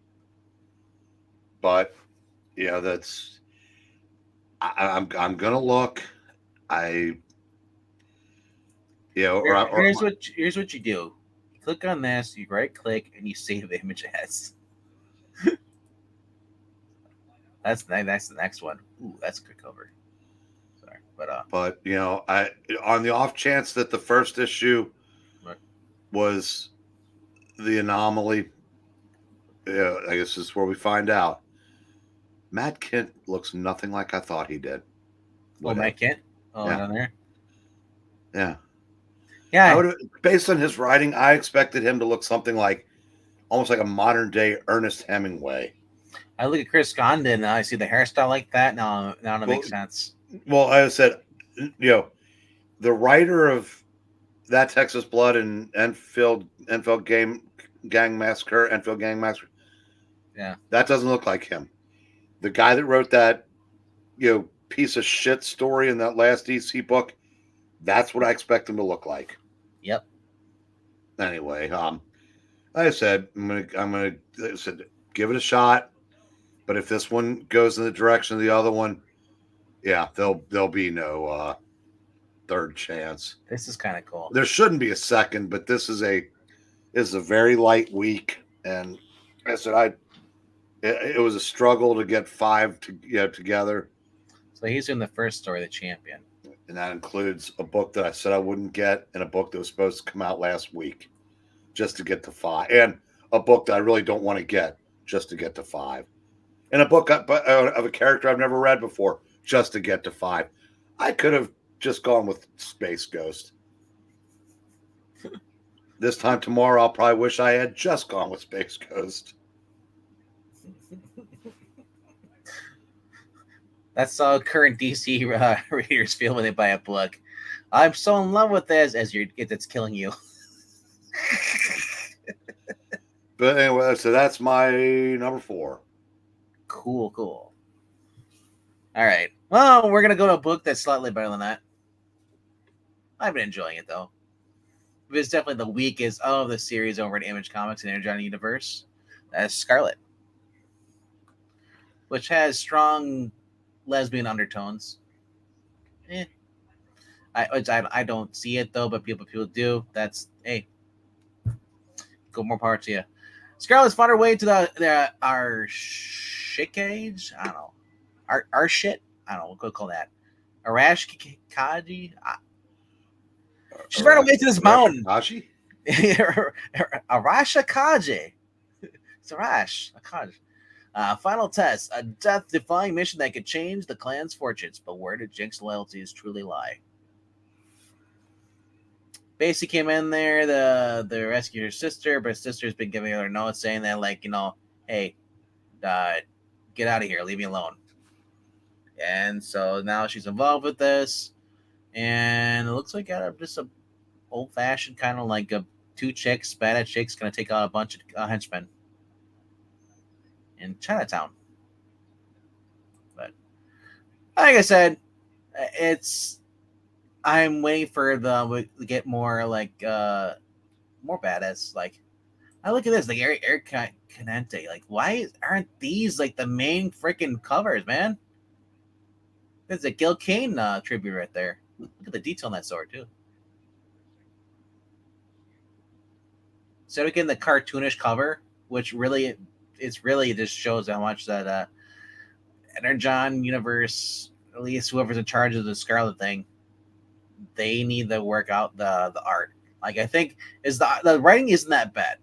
But, that's... I'm going to look. You know, or Here's what you do. You click on this, you right click, and you save the image as. That's the next one. Ooh, that's a good cover. Sorry, but you know, I on the off chance that the first issue but was the anomaly, yeah, I guess this is where we find out. Matt Kent looks nothing like I thought he did. oh, Matt Kent. Oh, Yeah. down there. Yeah. I Yeah, would, based on his writing, I expected him to look something like almost like a modern day Ernest Hemingway. I look at Chris Condon and I see the hairstyle like that. Now it Well, makes sense. well, I said, you know, the writer of That Texas Blood and Enfield Gang Massacre, Yeah. that doesn't look like him. The guy that wrote that, you know, piece of shit story in that last DC book, that's what I expect him to look like. Yep. Anyway, like I said, like I said, give it a shot. But if this one goes in the direction of the other one, yeah, there'll be no third chance. This is kind of cool. There shouldn't be a second, but this is a very light week, and I said it was a struggle to get 5 together. So he's in the first story, The Champion. And that includes a book that I said I wouldn't get, and a book that was supposed to come out last week, just to get to 5, and a book that I really don't want to get, just to get to 5, and a book of a character I've never read before, just to get to 5. I could have just gone with Space Ghost. This time tomorrow, I'll probably wish I had just gone with Space Ghost. That's how current DC readers feel when they buy a book. I'm so in love with this as it's killing you. But anyway, so that's my number 4. Cool. All right. Well, we're gonna go to a book that's slightly better than that. I've been enjoying it though. It's definitely the weakest of the series over at Image Comics and Energon Universe. That's Scarlet, which has strong lesbian undertones. I don't see it though, but people do. That's hey, go more power to you. Scarlet's found her way to the our shit cage. I don't know. Our shit. I don't know. We'll call that. Arash Kaji. She's found her way to this mountain. Kaji? Arash Kaji. It's Arash Kaji. Final test. A death-defying mission that could change the clan's fortunes. But where did Jinx's loyalties truly lie? Basically came in there, the rescued her sister, but her sister's been giving her notes saying that, like, hey, get out of here, leave me alone. And so now she's involved with this, and it looks like just a old-fashioned kind of like a two chicks, badass chicks, gonna take out a bunch of henchmen in Chinatown. But like I said, I'm waiting for to get more like more badass. Like, I look at this, like Eric Canente. Like, why aren't these like the main freaking covers, man? There's a Gil Kane tribute right there. Look at the detail on that sword too. Instead of getting the cartoonish cover, which really just shows how much that Energon Universe, at least whoever's in charge of the Scarlet thing, they need to work out the art. Like, I think is the writing isn't that bad.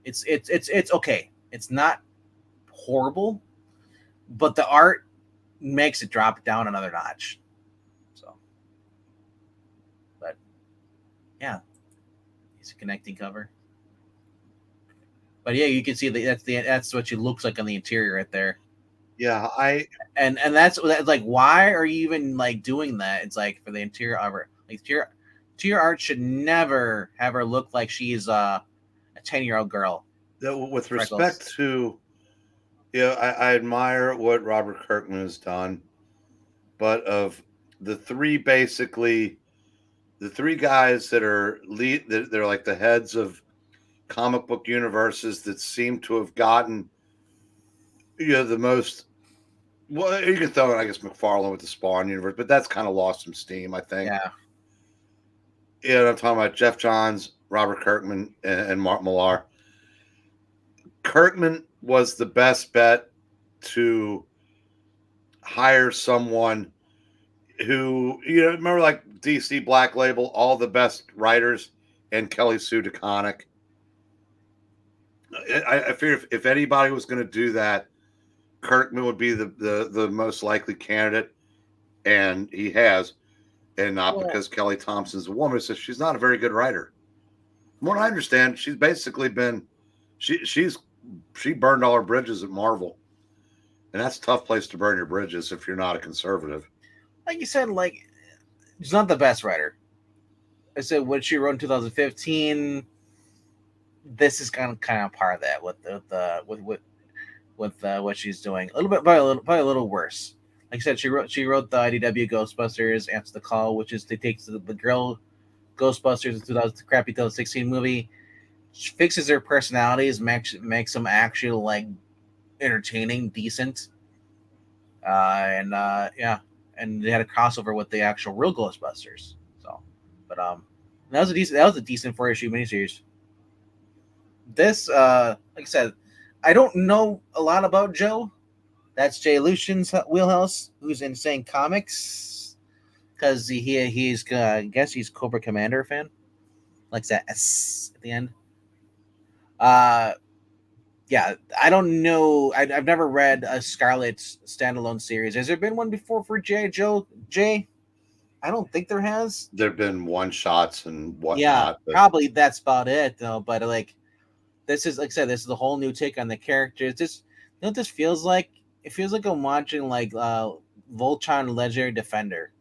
It's okay. It's not horrible, but the art makes it drop down another notch. So, but yeah, it's a connecting cover. But yeah, you can see that's what she looks like on the interior right there. Yeah, and that's like, why are you even like doing that? It's like for the interior art, like interior art should never have her look like she's a 10-year-old girl. With respect to, I admire what Robert Kirkman has done, but of the three guys that are they're like the heads of comic book universes that seem to have gotten the most. Well, you can throw in, I guess, McFarlane with the Spawn universe, but that's kind of lost some steam, I think. Yeah. Yeah, I'm talking about Jeff Johns, Robert Kirkman, and Mark Millar. Kirkman was the best bet to hire someone who, remember like DC Black Label, all the best writers, and Kelly Sue DeConnick. I fear if anybody was going to do that, Kirkman would be the most likely candidate, and he has, and not Well, because Kelly Thompson's a woman. So she's not a very good writer. From what I understand, she's basically been she burned all her bridges at Marvel, and that's a tough place to burn your bridges if you're not a conservative. like you said, like she's not the best writer. I said what she wrote in 2015. This is kind of part of that with what she's doing. A little bit, probably a little worse. Like I said, she wrote the IDW Ghostbusters Answer the Call, which is they take the girl Ghostbusters in 2000, the crappy 2016 movie, fixes their personalities, makes them actually like entertaining, decent, and yeah, and they had a crossover with the actual real Ghostbusters. So, but that was a decent 4 issue miniseries. This like I said, I don't know a lot about Joe. That's Jay Lucian's wheelhouse, who's Insane Comics, because he's I guess he's Cobra Commander fan, likes that S at the end. Uh, yeah, I don't know. I've never read a Scarlet standalone series. Has there been one before for Joe Jay? I don't think there has. There've been one shots and Yeah, whatnot, but probably that's about it though. But like this is like I said, this is a whole new take on the characters. This you know what this feels like? It feels like I'm watching like Voltron Legendary Defender.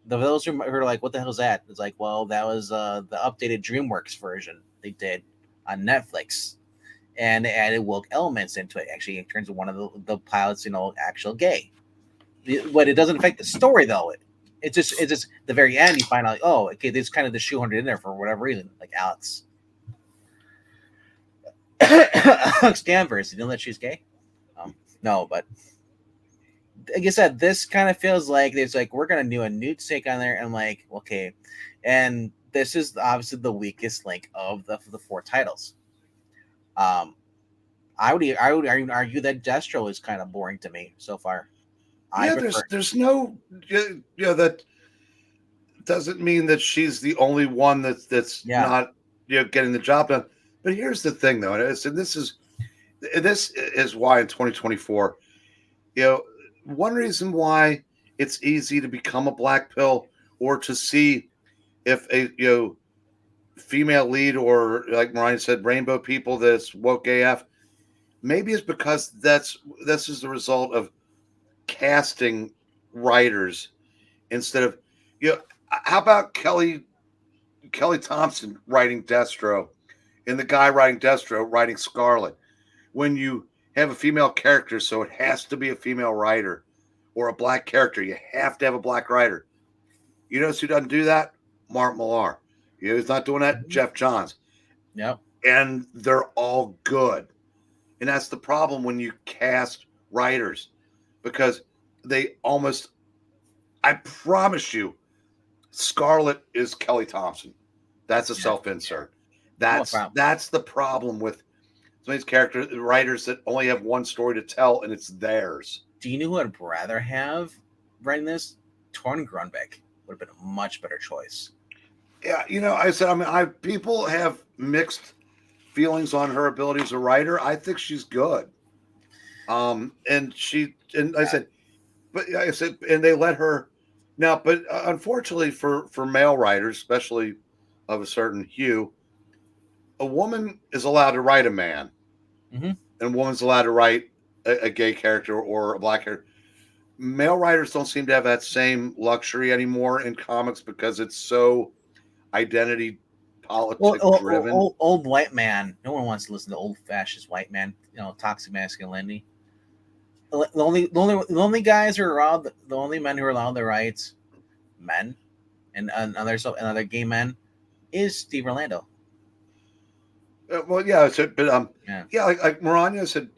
Those who are like, what the hell is that? It's like, well, that was the updated DreamWorks version they did on Netflix, and they added woke elements into it. Actually, it turns one of the pilots, actual gay. But it doesn't affect the story though. It's just the very end you find out, oh, okay, there's kind of the shoehorned in there for whatever reason, like Alex. Alex Danvers, you know that she's gay? No, but like I said, this kind of feels like it's like we're gonna do a new take on there, and like okay, and this is obviously the weakest link of the four titles. Um, I would argue that Destro is kind of boring to me so far. I yeah, prefer, there's no, that doesn't mean that she's the only one that's yeah, not getting the job done. But here's the thing, though, and this is why in 2024, one reason why it's easy to become a black pill or to see if a female lead, or like Mariah said, rainbow people that's woke AF, maybe it's because this is the result of casting writers instead of how about Kelly Thompson writing Destro and the guy writing Destro writing Scarlet? When you have a female character, so it has to be a female writer, or a black character, you have to have a black writer. You know who doesn't do that? Mark Millar. You know who's not doing that? Jeff Johns. yep. And they're all good. And that's the problem when you cast writers, because they almost, I promise you, Scarlet is Kelly Thompson. That's a self-insert. That's the problem with some of these character writers that only have one story to tell, and it's theirs. Do you know who I'd rather have writing this? Torn Grunbeck would have been a much better choice. Yeah, I said, people have mixed feelings on her ability as a writer. I think she's good. And I said, and they let her now, but unfortunately for male writers, especially of a certain hue, a woman is allowed to write a man, Mm-hmm. and a woman's allowed to write a gay character or a black character. Male writers don't seem to have that same luxury anymore in comics because it's so identity politics driven. Old white man. No one wants to listen to old fascist white man. Toxic masculinity. The only guys who are allowed, the only men who are allowed to write men and other gay men is Steve Orlando. Well, yeah, but Yeah. like Maranya said,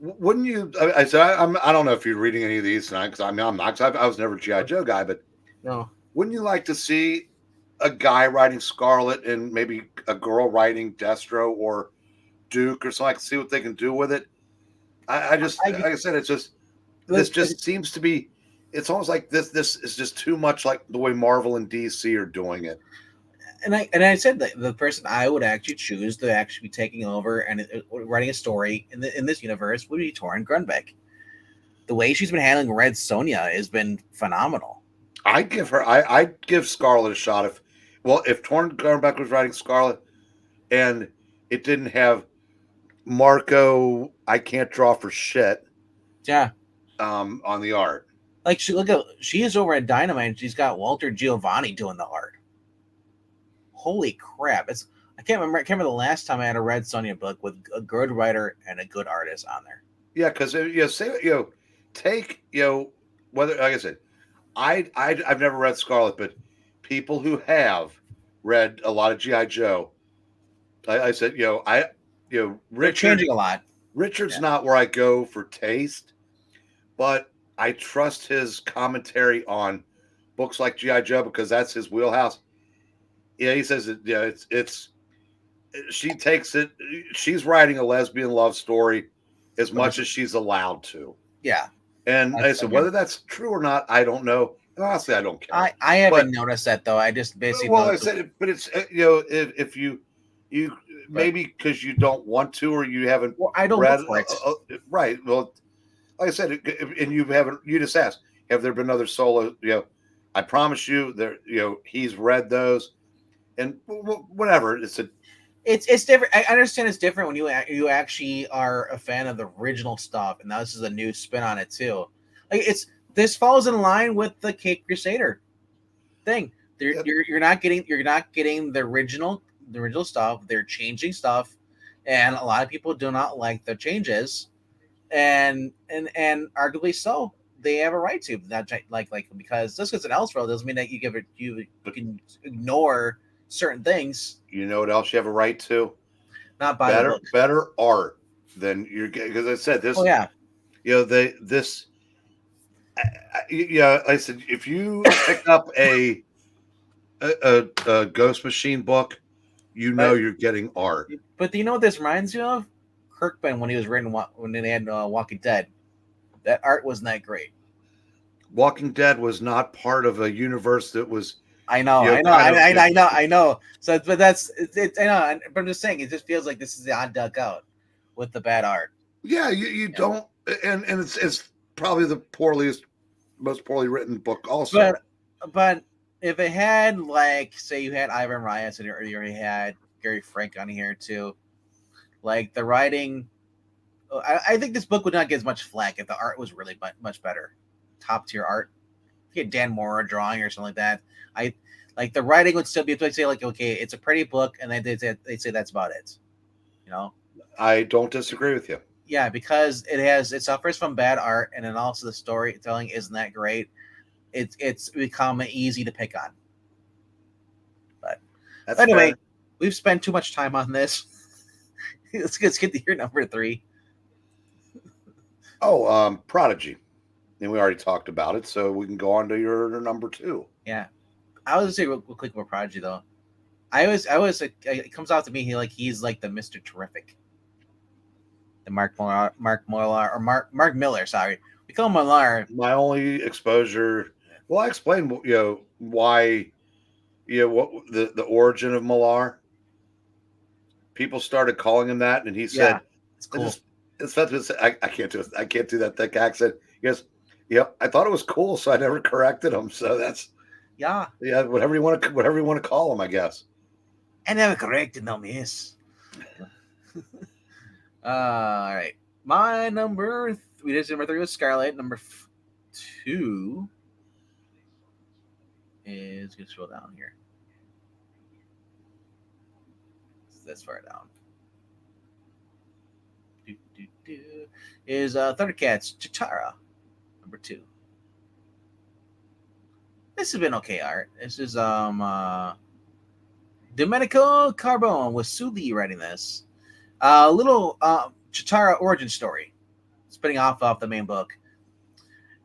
wouldn't you? I said, I don't know if you're reading any of these tonight, because I'm not. Cause I was never a GI Joe guy, but No. wouldn't you like to see a guy writing Scarlet and maybe a girl writing Destro or Duke or something. I can see what they can do with it. I just, like I said, it's just this just seems to be. It's almost like this is just too much like the way Marvel and DC are doing it. And I said that the person I would actually choose to actually be taking over and writing a story in this universe would be Torrin Grunbeck. The way she's been handling Red Sonja has been phenomenal. I'd give Scarlet a shot if Torrin Grunbeck was writing Scarlet and it didn't have Marco, I can't draw for shit. Yeah. On the art. Like she is over at Dynamite and she's got Walter Giovanni doing the art. Holy crap. I can't remember the last time I had a Red Sonja book with a good writer and a good artist on there. Yeah, because take whether, like I said, I've never read Scarlet, but people who have read a lot of G.I. Joe, I said, Richard, they're changing a lot. Richard's not where I go for taste, but I trust his commentary on books like G.I. Joe because that's his wheelhouse. Yeah, he says she takes it. She's writing a lesbian love story as much as she's allowed to. Yeah. And I said, whether that's true or not, I don't know. Honestly, I don't care. I haven't noticed that though. I just basically. Well, I said, but it's if you maybe because you don't want to or you haven't. Well, I don't read it. Right. Well, like I said, and you haven't. You just asked, have there been other solo? I promise you, there. He's read those, and whatever. It's different. I understand it's different when you actually are a fan of the original stuff, and now this is a new spin on it too. Like this falls in line with the Cape Crusader thing. You're not getting the original stuff. They're changing stuff, and a lot of people do not like the changes, and arguably so. They have a right to that, like because just because it's an Elseworld doesn't mean that you can ignore certain things. You know what else you have a right to? Not buy better art than you're getting. Because I said this. Oh yeah. I said if you pick up a Ghost Machine book, you're getting art. But do you know what this reminds you of? Kirkman when he was writing when they had Walking Dead. That art wasn't that great. Walking Dead was not part of a universe that was. I know. So, but that's it. I know, but I'm just saying, it just feels like this is the odd duck out with the bad art. Yeah, you don't, and it's probably the most poorly written book also. But if it had like, say, you had Ivan Reyes and you already had Gary Frank on here too, like the writing, I think this book would not get as much flack if the art was really much better, top tier art. If you had Dan Mora drawing or something like that, like the writing would still be like say like okay, it's a pretty book, and they'd say that's about it. I don't disagree with you. Yeah, because it suffers from bad art, and then also the storytelling isn't that great. It's become easy to pick on. But anyway, fair. We've spent too much time on this. let's get to your number 3. Oh, Prodigy. And we already talked about it, so we can go on to your number 2. Yeah. I was gonna say real quick about Prodigy though. I always it comes out to me he's like the Mr. Terrific. The Mark Miller, sorry. We call him Millar. My only exposure. Well, I explained why what the origin of Millar. People started calling him that, and he said, "It's cool." I can't do it. I can't do that thick accent. He goes, "Yep, I thought it was cool, so I never corrected him." So that's whatever you want to call him, I guess. I never corrected him. Yes. All right, my number 3 was Scarlet. Number 2 is gonna scroll down here. This far down. Is Thundercats Chitara, number 2. This has been okay art. This is Domenico Carbone with Suli writing this. Little Chitara origin story, spinning off the main book.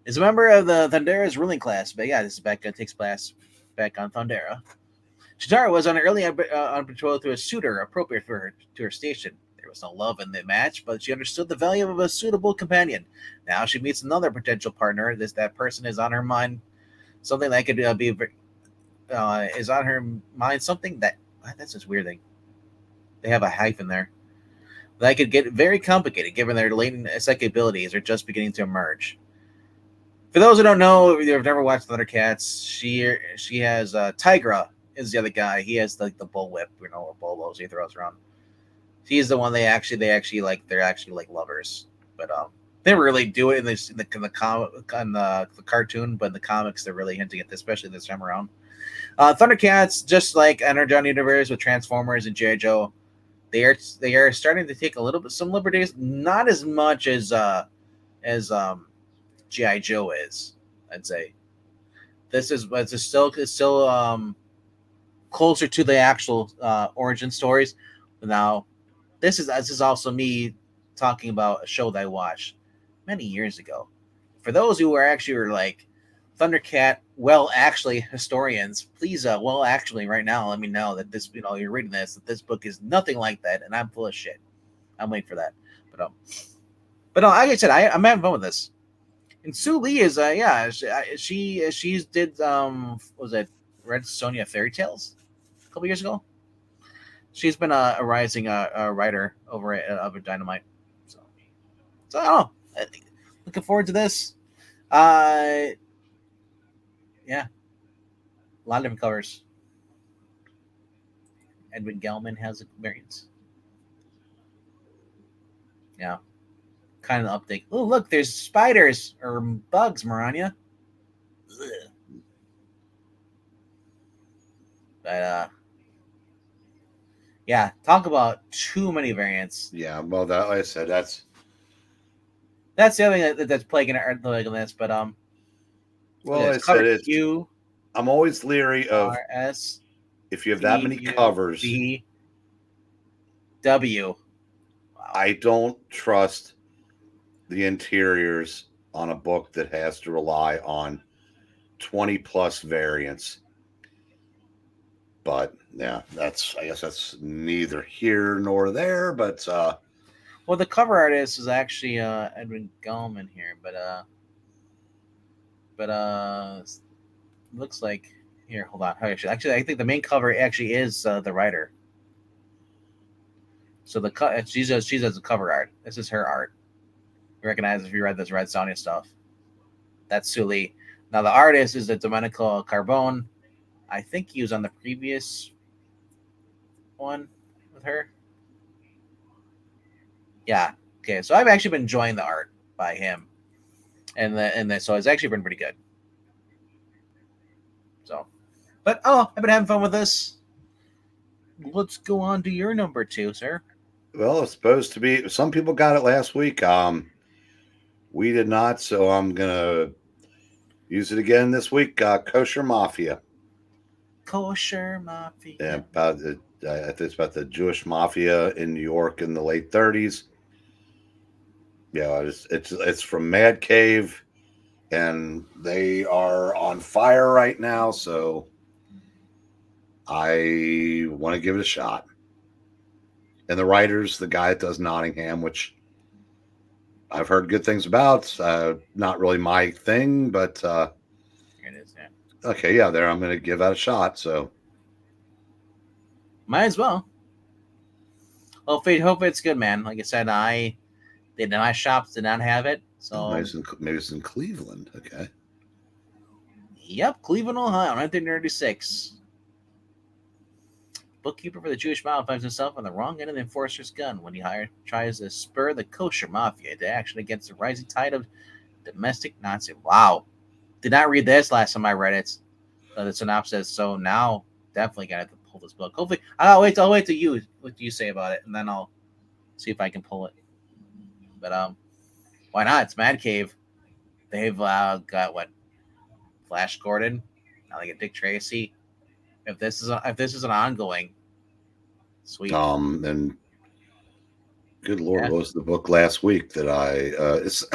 Is a member of the Thundera's ruling class, but yeah, this is takes place back on Thundera. Chitara was on early on patrol to a suitor appropriate for her to her station. There was no love in the match, but she understood the value of a suitable companion. Now she meets another potential partner. That person is on her mind, something that could be is on her mind. Something that that's this weird thing. They have a hyphen there. That could get very complicated given their latent psychic abilities are just beginning to emerge. For those who don't know, if you've never watched Thundercats, she has Tigra is the other guy. He has like the bullwhip, or bolos he throws around. He's the one they actually like. They're actually like lovers, but they really do it in the cartoon, but in the comics they're really hinting at this, especially this time around. Thundercats, just like Energon Universe with Transformers and G.I. Joe, they are starting to take a little bit some liberties, not as much as G.I. Joe is, I'd say. It's still closer to the actual origin stories. Now, this is also me talking about a show that I watched many years ago. For those who were like Thundercat, actually historians, please, actually right now, let me know that this, you're reading this, that this book is nothing like that, and I'm full of shit. I'm waiting for that. But like I said, I'm having fun with this. And Sue Lee is she did was it Red Sonia Fairy Tales a couple years ago. She's been a rising writer over at Dynamite. So I don't know. Looking forward to this. Yeah, a lot of different covers. Edwin Gelman has a variants. Yeah, kind of update. Oh, look, there's spiders or bugs, Maranya. Ugh. But yeah, talk about too many variants. Yeah, well, that like I said, that's the other thing that's plaguing this. But well, I said it's. Q, I'm always leery of RS. If you have that many covers. D W. Wow. I don't trust the interiors on a book that has to rely on 20 plus variants. But yeah, I guess that's neither here nor there. But well, the cover artist is actually Edwin Gallman here, but looks like here. Hold on, actually, I think the main cover actually is the writer. So she's as the cover art. This is her art. You recognize if you read this Red Sonja stuff. That's Sully. Now the artist is the Domenico Carbone. I think he was on the previous one with her. Yeah. Okay. So I've actually been enjoying the art by him, and so it's actually been pretty good. So, but I've been having fun with this. Let's go on to your number 2, sir. Well, it's supposed to be. Some people got it last week. We did not, so I'm gonna use it again this week. Kosher Mafia. Kosher Mafia. Yeah, I think it's about the Jewish mafia in New York in the late 30s. Yeah, it's from Mad Cave, and they are on fire right now. So I want to give it a shot. And the writer's the guy that does Nottingham, which I've heard good things about. Not really my thing, but it is. Yeah. Okay, yeah, there I'm going to give that a shot. So might as well. Hope it's good, man. Like I said, my shops did not have it, so maybe it's in Cleveland. Okay. Yep, Cleveland, Ohio, 1936. Bookkeeper for the Jewish mob finds himself on the wrong end of the enforcer's gun when he tries to spur the kosher mafia to action against the rising tide of domestic Nazi. Wow. Did not read this last time I read it. The synopsis. So now definitely got to pull this book. Hopefully, I'll wait till you what you say about it, and then I'll see if I can pull it. But why not? It's Mad Cave. They've got what? Flash Gordon. Now they get Dick Tracy. If this is an ongoing, sweet. And good Lord, what was the book last week that it's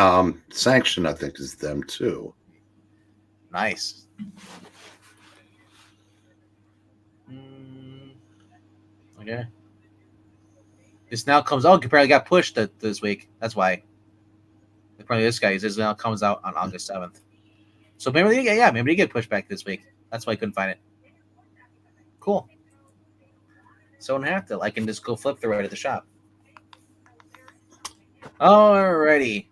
Sanction, I think, is them too. Nice. Okay. This now comes out. Apparently got pushed this week. That's why. Apparently this guy this now comes out on August 7th. So maybe maybe they get pushed back this week. That's why I couldn't find it. Cool. So I don't have to. I can just go flip through it at the shop. Alrighty.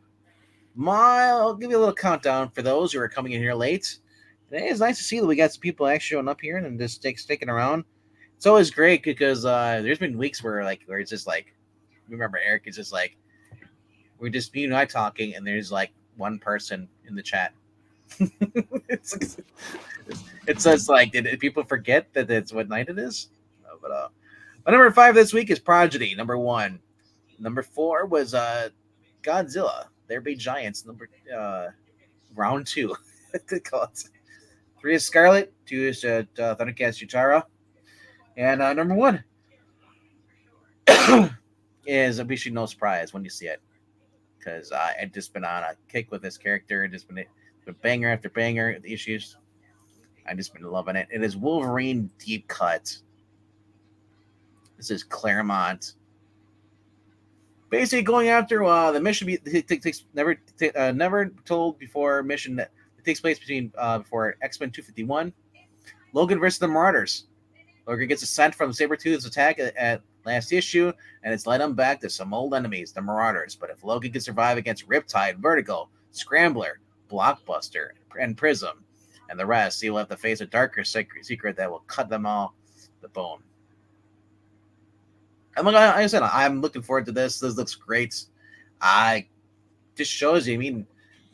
I'll give you a little countdown for those who are coming in here late. It's nice to see that we got some people actually showing up here and just sticking around. It's always great because there's been weeks where it's just like, remember Eric is just like, we're just you and I talking and there's like one person in the chat. it's just like, did people forget that it's what night it is? No, but number 5 this week is Prodigy. Number 1. Number 4 was Godzilla. There Be Giants. Round 2. Good call. 3 is Scarlet. 2 is Thundercats Utara. And number 1 is obviously no surprise when you see it, because I've just been on a kick with this character. Just been banger after banger. The issues, I've just been loving it. It is Wolverine Deep Cut. This is Claremont. Basically, going after the mission takes never told before mission that it takes place before X-Men 251, Logan versus the Marauders. Logan gets a scent from Sabretooth's attack at last issue, and it's led him back to some old enemies, the Marauders. But if Logan can survive against Riptide, Vertigo, Scrambler, Blockbuster, and Prism, and the rest, he will have to face a darker secret that will cut them all the bone. Like I said, I'm looking forward to this. This looks great. Just shows you. I mean,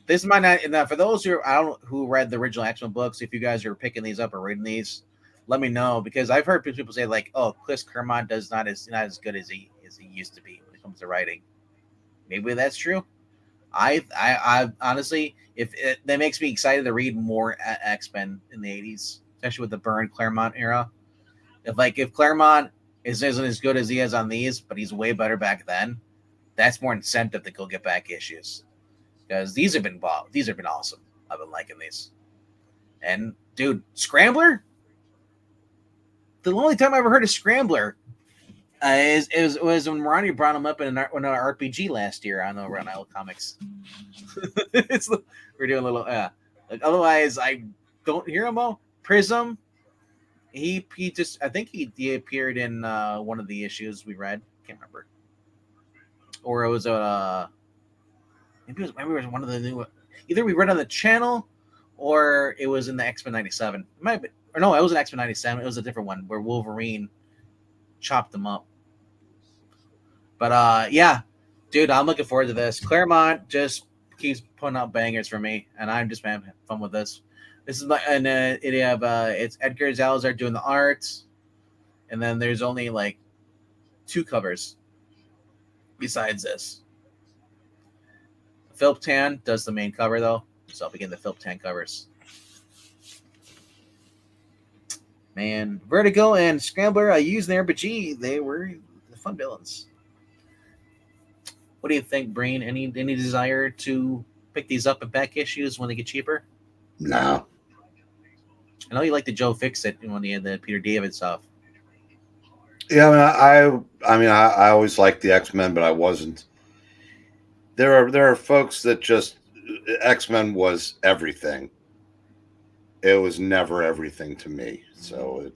this might not. For those who read the original X-Men books, if you guys are picking these up or reading these, let me know, because I've heard people say like, "Oh, Chris Claremont is not as good as he used to be when it comes to writing." Maybe that's true. I honestly, that makes me excited to read more X-Men in the '80s, especially with the Byrne Claremont era. If Claremont isn't as good as he is on these, but he's way better back then, that's more incentive to go get back issues, because these have been awesome. I've been liking these. And dude, Scrambler. The only time I ever heard of Scrambler was when Ronnie brought him up in an RPG last year on Run Isle Comics. We're doing a little, otherwise I don't hear him all. Prism, he just, I think he appeared in one of the issues we read. Can't remember, or it was maybe it was one of the new. Either we read on the channel, or it was in the X-Men '97. It might be. Or no, it was an X-Men '97. It was a different one where Wolverine chopped them up. But yeah, dude, I'm looking forward to this. Claremont just keeps putting out bangers for me, and I'm just having fun with this. This is it's Edgar Zalazar doing the art, and then there's only like 2 covers besides this. Philip Tan does the main cover though, so I'll begin the Philip Tan covers. Man, Vertigo and Scrambler I used there, but gee, they were the fun villains. What do you think, Brain? Any desire to pick these up in back issues when they get cheaper? No. I know you like the Joe Fixit when he had the Peter David stuff. Yeah, I always liked the X-Men, but I wasn't. There are folks that just X-Men was everything. It was never everything to me. So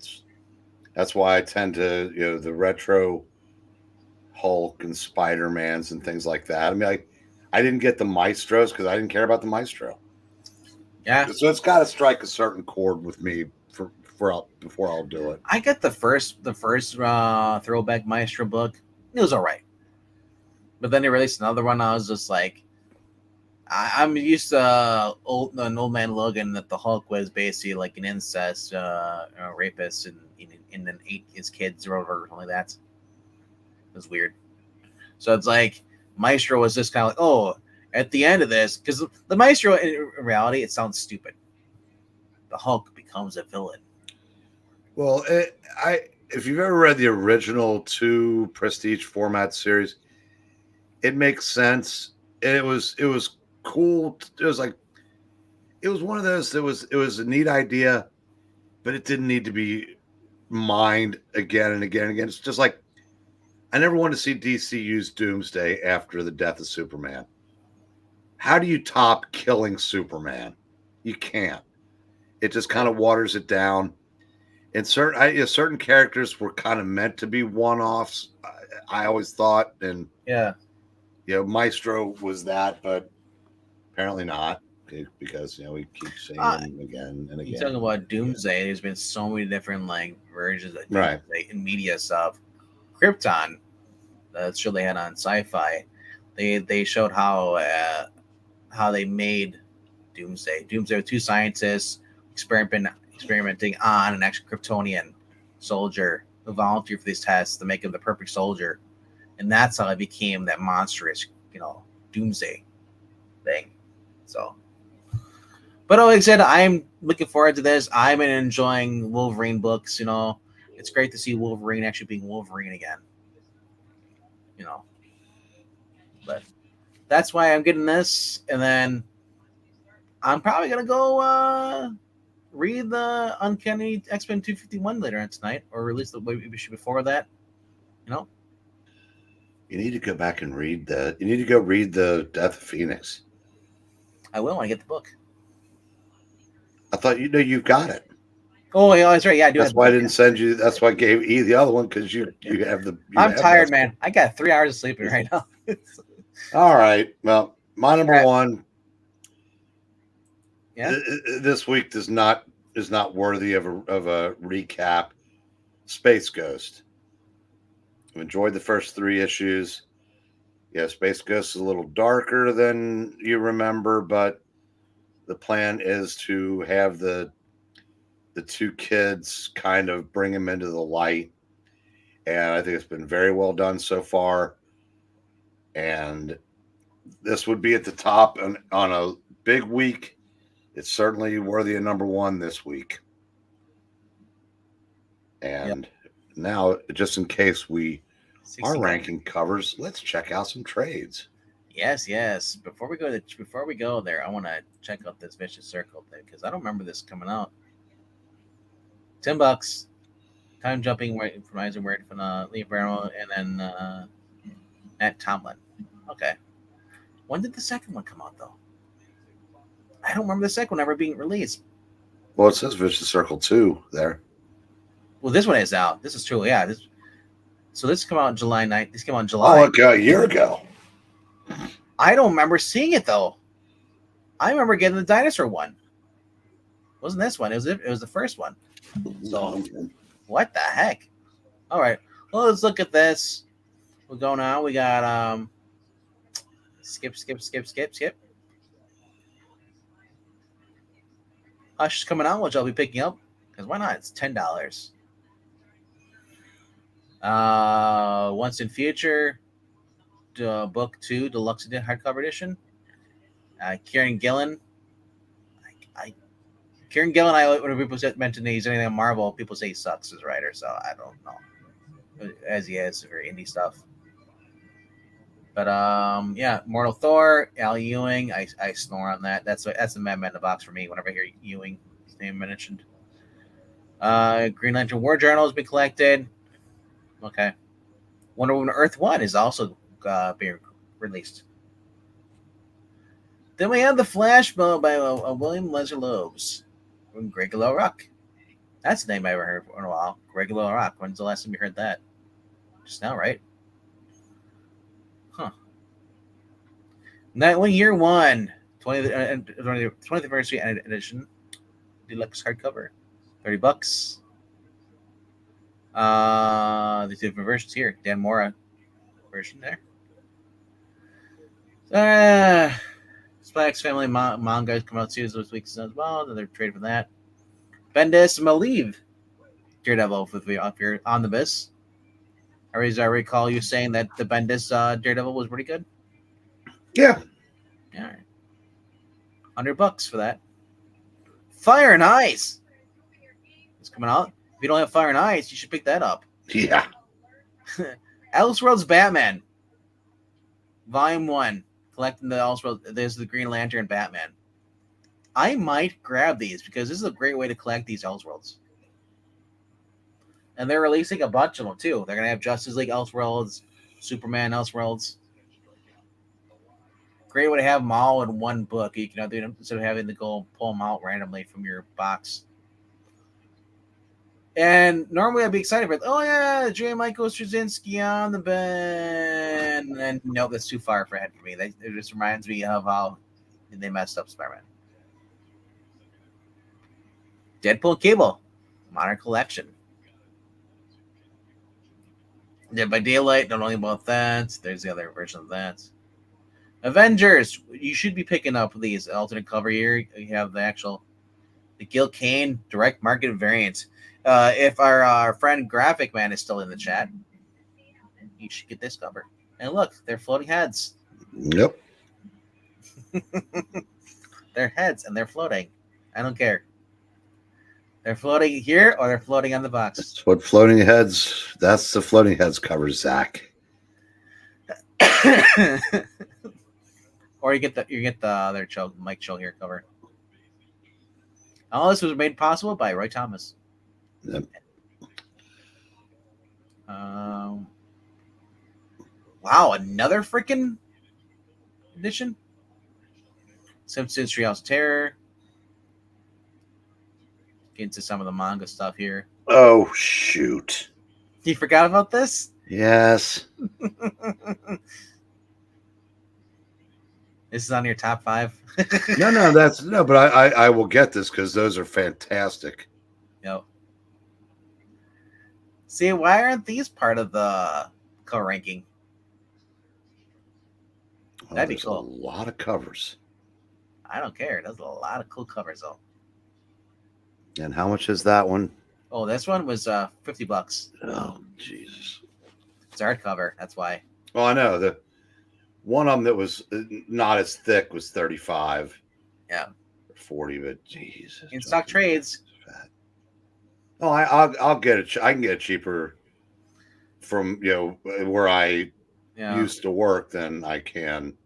that's why I tend to, the retro Hulk and Spider-Mans and things like that. I mean, I didn't get the Maestros because I didn't care about the Maestro. Yeah. So it's got to strike a certain chord with me before I'll do it. I got the first throwback Maestro book. It was all right. But then they released another one. I was just like, I'm used to an old man Logan that the Hulk was basically like an incest rapist and then ate his kids or whatever, something like that. It was weird. So it's like Maestro was just kind of like, oh, at the end of this, because the Maestro in reality, it sounds stupid. The Hulk becomes a villain. Well, if you've ever read the original 2 Prestige format series, it makes sense. It was cool. It was one of those it was a neat idea, but it didn't need to be mind again and again and again. It's just like I never want to see DC use Doomsday after the death of Superman. How do you top killing Superman? You can't. It just kind of waters it down. And certain characters were kind of meant to be one-offs. I always thought, and Yeah. Maestro was that, but apparently not, because we keep seeing him again and You again. talking about Doomsday? There's been so many different like versions of Right. Doomsday in media stuff. Krypton, the show they had on Sci-Fi, they showed how they made Doomsday. Doomsday with two scientists experimenting on an actual Kryptonian soldier who volunteered for these tests to make him the perfect soldier, and that's how it became that monstrous, Doomsday thing. So, but like I said, I'm looking forward to this. I've been enjoying Wolverine books. It's great to see Wolverine actually being Wolverine again. But that's why I'm getting this, and then I'm probably gonna go read the Uncanny X-Men 251 later on tonight, or release the issue before that. You need to go back and read that. You need to go read the Death of Phoenix. I will when I get the book. I thought you've got it. Oh, yeah, that's right. Yeah, I do. That's why I didn't send you. That's why I gave E the other one, because you have the. I'm tired, man. I got 3 hours of sleeping right now. All right. Well, my number one. Yeah. This week is not worthy of a recap. Space Ghost. I've enjoyed the first 3 issues. Yeah, Space Ghost is a little darker than you remember, but the plan is to have the 2 kids kind of bring him into the light. And I think it's been very well done so far. And this would be at the top on a big week. It's certainly worthy of number 1 this week. And now, just in case our ranking covers, let's check out some trades. Yes. Before we go there, I want to check out this Vicious Circle thing, because I don't remember this coming out. $10. Time jumping from Eisenberg from Lee Barrow, and then Matt Tomlin. Okay. When did the second one come out, though? I don't remember the second one ever being released. Well, it says Vicious Circle 2 there. Well, this one is out. This is true. Yeah. So this came out on July 9th. This came out in July. Oh, okay, a year ago. I don't remember seeing it, though. I remember getting the dinosaur one. It wasn't this one. It was the first one. So, what the heck? All right. Well, let's look at this. We're going on. We got skip. Hush is coming out, which I'll be picking up, because why not? It's $10. Once in Future, book 2, deluxe hardcover edition. Kieran Gillen. Kieran Gillen, when people mention he's anything on Marvel, people say he sucks as a writer, so I don't know. As he is, very indie stuff. But Mortal Thor, Al Ewing, I snore on that. That's the Mad Men in the box for me whenever I hear Ewing, his name mentioned. Green Lantern War Journal has been collected. Okay. Wonder Woman Earth 1 is also being released. Then we have The Flash by William Leslie Loebs from Greg LaRocque. That's the name I ever heard in a while. Greg LaRocque. When's the last time you heard that? Just now, right? Huh. Nightwing Year 1, 20th anniversary edition, deluxe hardcover, $30. The 2 different versions here. Dan Mora version there. Spy X Family manga is coming out too this week as well. Another trade for that. Bendis and Malieve, Daredevil with your omnibus. I recall you saying that the Bendis Daredevil was pretty good. Yeah. All right. $100 for that. Fire and Ice. It's coming out. If you don't have Fire and Ice, you should pick that up. Yeah. Elseworlds Batman. Volume 1. Collecting the Elseworlds. There's the Green Lantern Batman. I might grab these because this is a great way to collect these Elseworlds. And they're releasing a bunch of them too. They're gonna have Justice League Elseworlds, Superman Elseworlds. Great way to have them all in one book. You can do them instead of having to go pull them out randomly from your box. And normally I'd be excited about, oh yeah, J. Michael Straczynski on the bed. And then no, that's too far ahead for me. It just reminds me of how they messed up Spider-Man. Deadpool and Cable, Modern Collection. Dead by Daylight, don't know anything about that. There's the other version of that. Avengers, you should be picking up these alternate cover here. You have the Gil Kane direct market variant. If our friend Graphic Man is still in the chat, you should get this cover. And look, they're floating heads. Yep. They're heads and they're floating. I don't care. They're floating here or they're floating on the box. That's what floating heads. That's the floating heads cover, Zach. Or you get the other Mike Cho here cover. All this was made possible by Roy Thomas. Yep. Wow, another freaking edition. Simpsons Treehouse of Terror. Get into some of the manga stuff here. Oh shoot! You forgot about this? Yes. This is on your top 5. No, but I will get this because those are fantastic. Yep. See, why aren't these part of the co-ranking? That'd be cool. A lot of covers. I don't care. There's a lot of cool covers though. And how much is that one? Oh, this one was $50. Oh Jesus! It's hardcover. That's why. Well, I know the one of them that was not as thick was 35. Yeah. Or 40, but Jesus. In stock trades. Oh, I'll get it. I can get it cheaper from where I used to work than I can,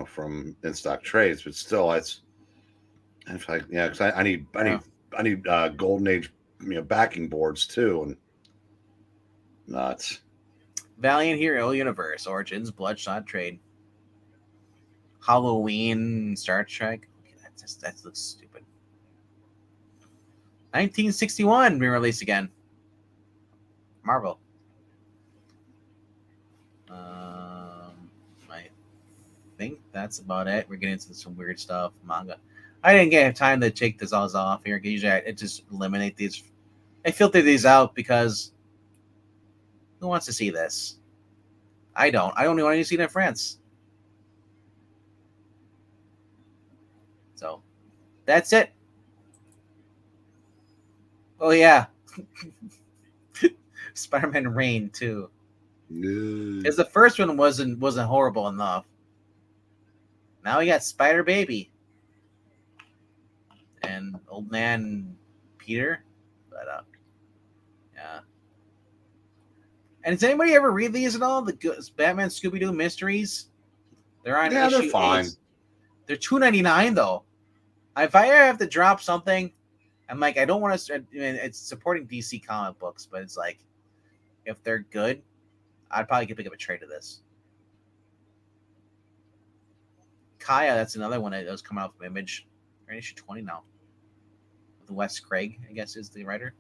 from in stock trades. But still, it's because I need golden age backing boards too, and nuts. Valiant Hero Universe Origins Bloodshot Trade. Halloween Star Trek. Okay, that looks stupid. 1961 re-released again. Marvel. I think that's about it. We're getting into some weird stuff. Manga. I didn't get time to take this all off here. Usually I just eliminate these. I filter these out because who wants to see this? I don't. I only want to see it in France. So that's it. Oh yeah. Spider-Man Reign too. Because the first one wasn't horrible enough. Now we got Spider Baby and Old Man Peter. But yeah. And does anybody ever read these at all? The Batman Scooby-Doo mysteries? They're on issue they're fine. 8. They're $2.99 though. If I ever have to drop something, I'm like, I don't want to. I mean, it's supporting DC comic books, but it's like, if they're good, I'd probably pick up a trade of this. Kaya, that's another one that was coming out from Image. They're in issue 20 now. The Wes Craig, I guess, is the writer.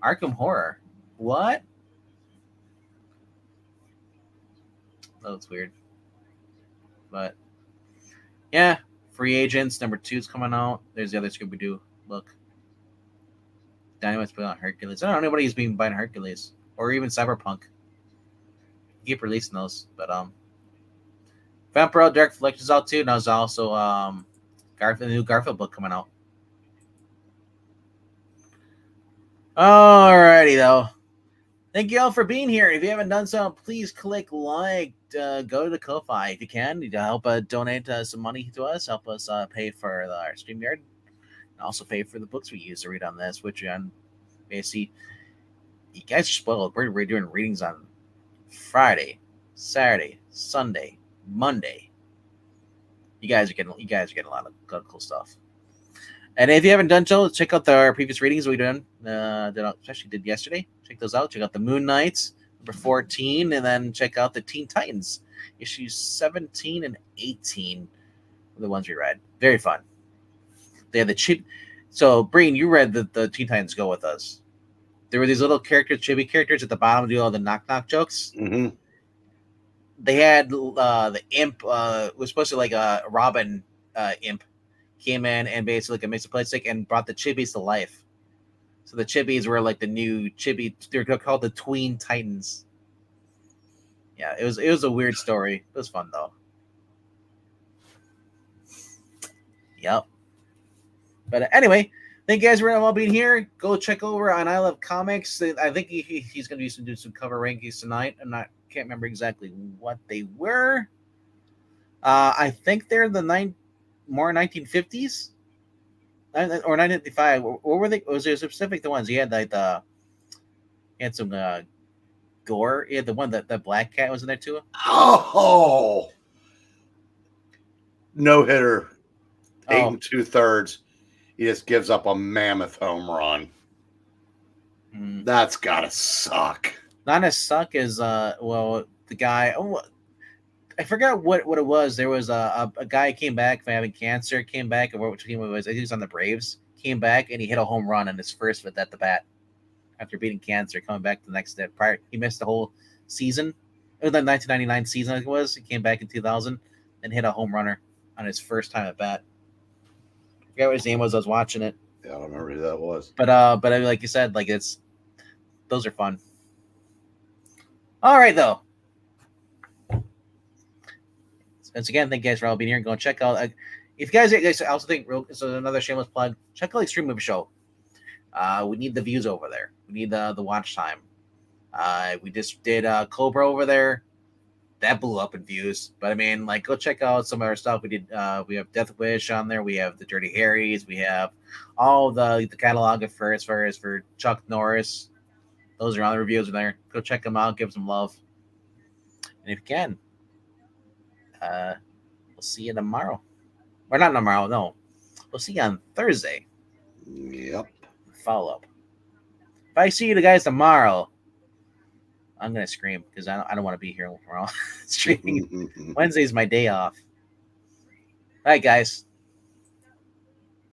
Arkham Horror. What? That looks weird. But yeah, Free Agents number 2 is coming out. There's the other Scooby-Doo. Look. Dynamite's putting on Hercules. I don't know anybody's been buying Hercules. Or even Cyberpunk. Keep releasing those. But Vampire Dark Collection's out too. And there's also the new Garfield book coming out. Alrighty though. Thank you all for being here. If you haven't done so, please click like. Go to the Ko-Fi if you can to help donate some money to us. Help us pay for our StreamYard. And also pay for the books we use to read on this, which on basically you guys are spoiled. We're doing readings on Friday, Saturday, Sunday, Monday. You guys are getting a lot of cool stuff. And if you haven't done so, check out our previous readings we done. Especially did yesterday. Check those out. Check out the Moon Knights number 14, and then check out the Teen Titans issues 17 and 18. The ones we read. Very fun. They had the chip. So, Breen, you read the Teen Titans Go with us. There were these little characters, chibi characters at the bottom do all the knock jokes. Mm-hmm. They had the imp was supposed to like a Robin imp came in and basically mixed a plastic and brought the chibis to life. So the chibis were like the new chibi. They're called the Tween Titans. Yeah, it was a weird story. It was fun though. Yep. But anyway, thank you guys for all being here. Go check over on I Love Comics. I think he's going to do some cover rankings tonight. Can't remember exactly what they were. I think they're the more 1950s or 1955. What were they? Was there specific the ones he had like he had some gore? He had the one that the black cat was in there too. Oh, no hitter, 8 2/3. He just gives up a mammoth home run. That's gotta suck. Not as suck as the guy. Oh, I forgot what it was. There was a guy came back from having cancer. Came back and which team it was? I think he was on the Braves. Came back and he hit a home run on his first at the bat after beating cancer. Coming back the next day. Prior, he missed the whole season. It was the 1999 season. I think it was. He came back in 2000 and hit a home runner on his first time at bat. I forget what his name was. I was watching it. Yeah, I don't remember who that was. But like you said, like those are fun. All right, though. Once again, thank you guys for all being here. Go check out. If you guys also think, so another shameless plug, check out Extreme Movie Show. We need the views over there. We need the watch time. We just did Cobra over there. That blew up in views. But I mean, like, go check out some of our stuff. We did. We have Death Wish on there. We have the Dirty Harrys. We have all the catalog of as far as for Chuck Norris. Those are on the reviews in there. Go check them out. Give them some love. And if you can, we'll see you tomorrow. Or not tomorrow, no. We'll see you on Thursday. Yep. Follow up. If I see you guys tomorrow, I'm gonna scream because I don't want to be here tomorrow. Streaming. Wednesday's my day off. All right, guys.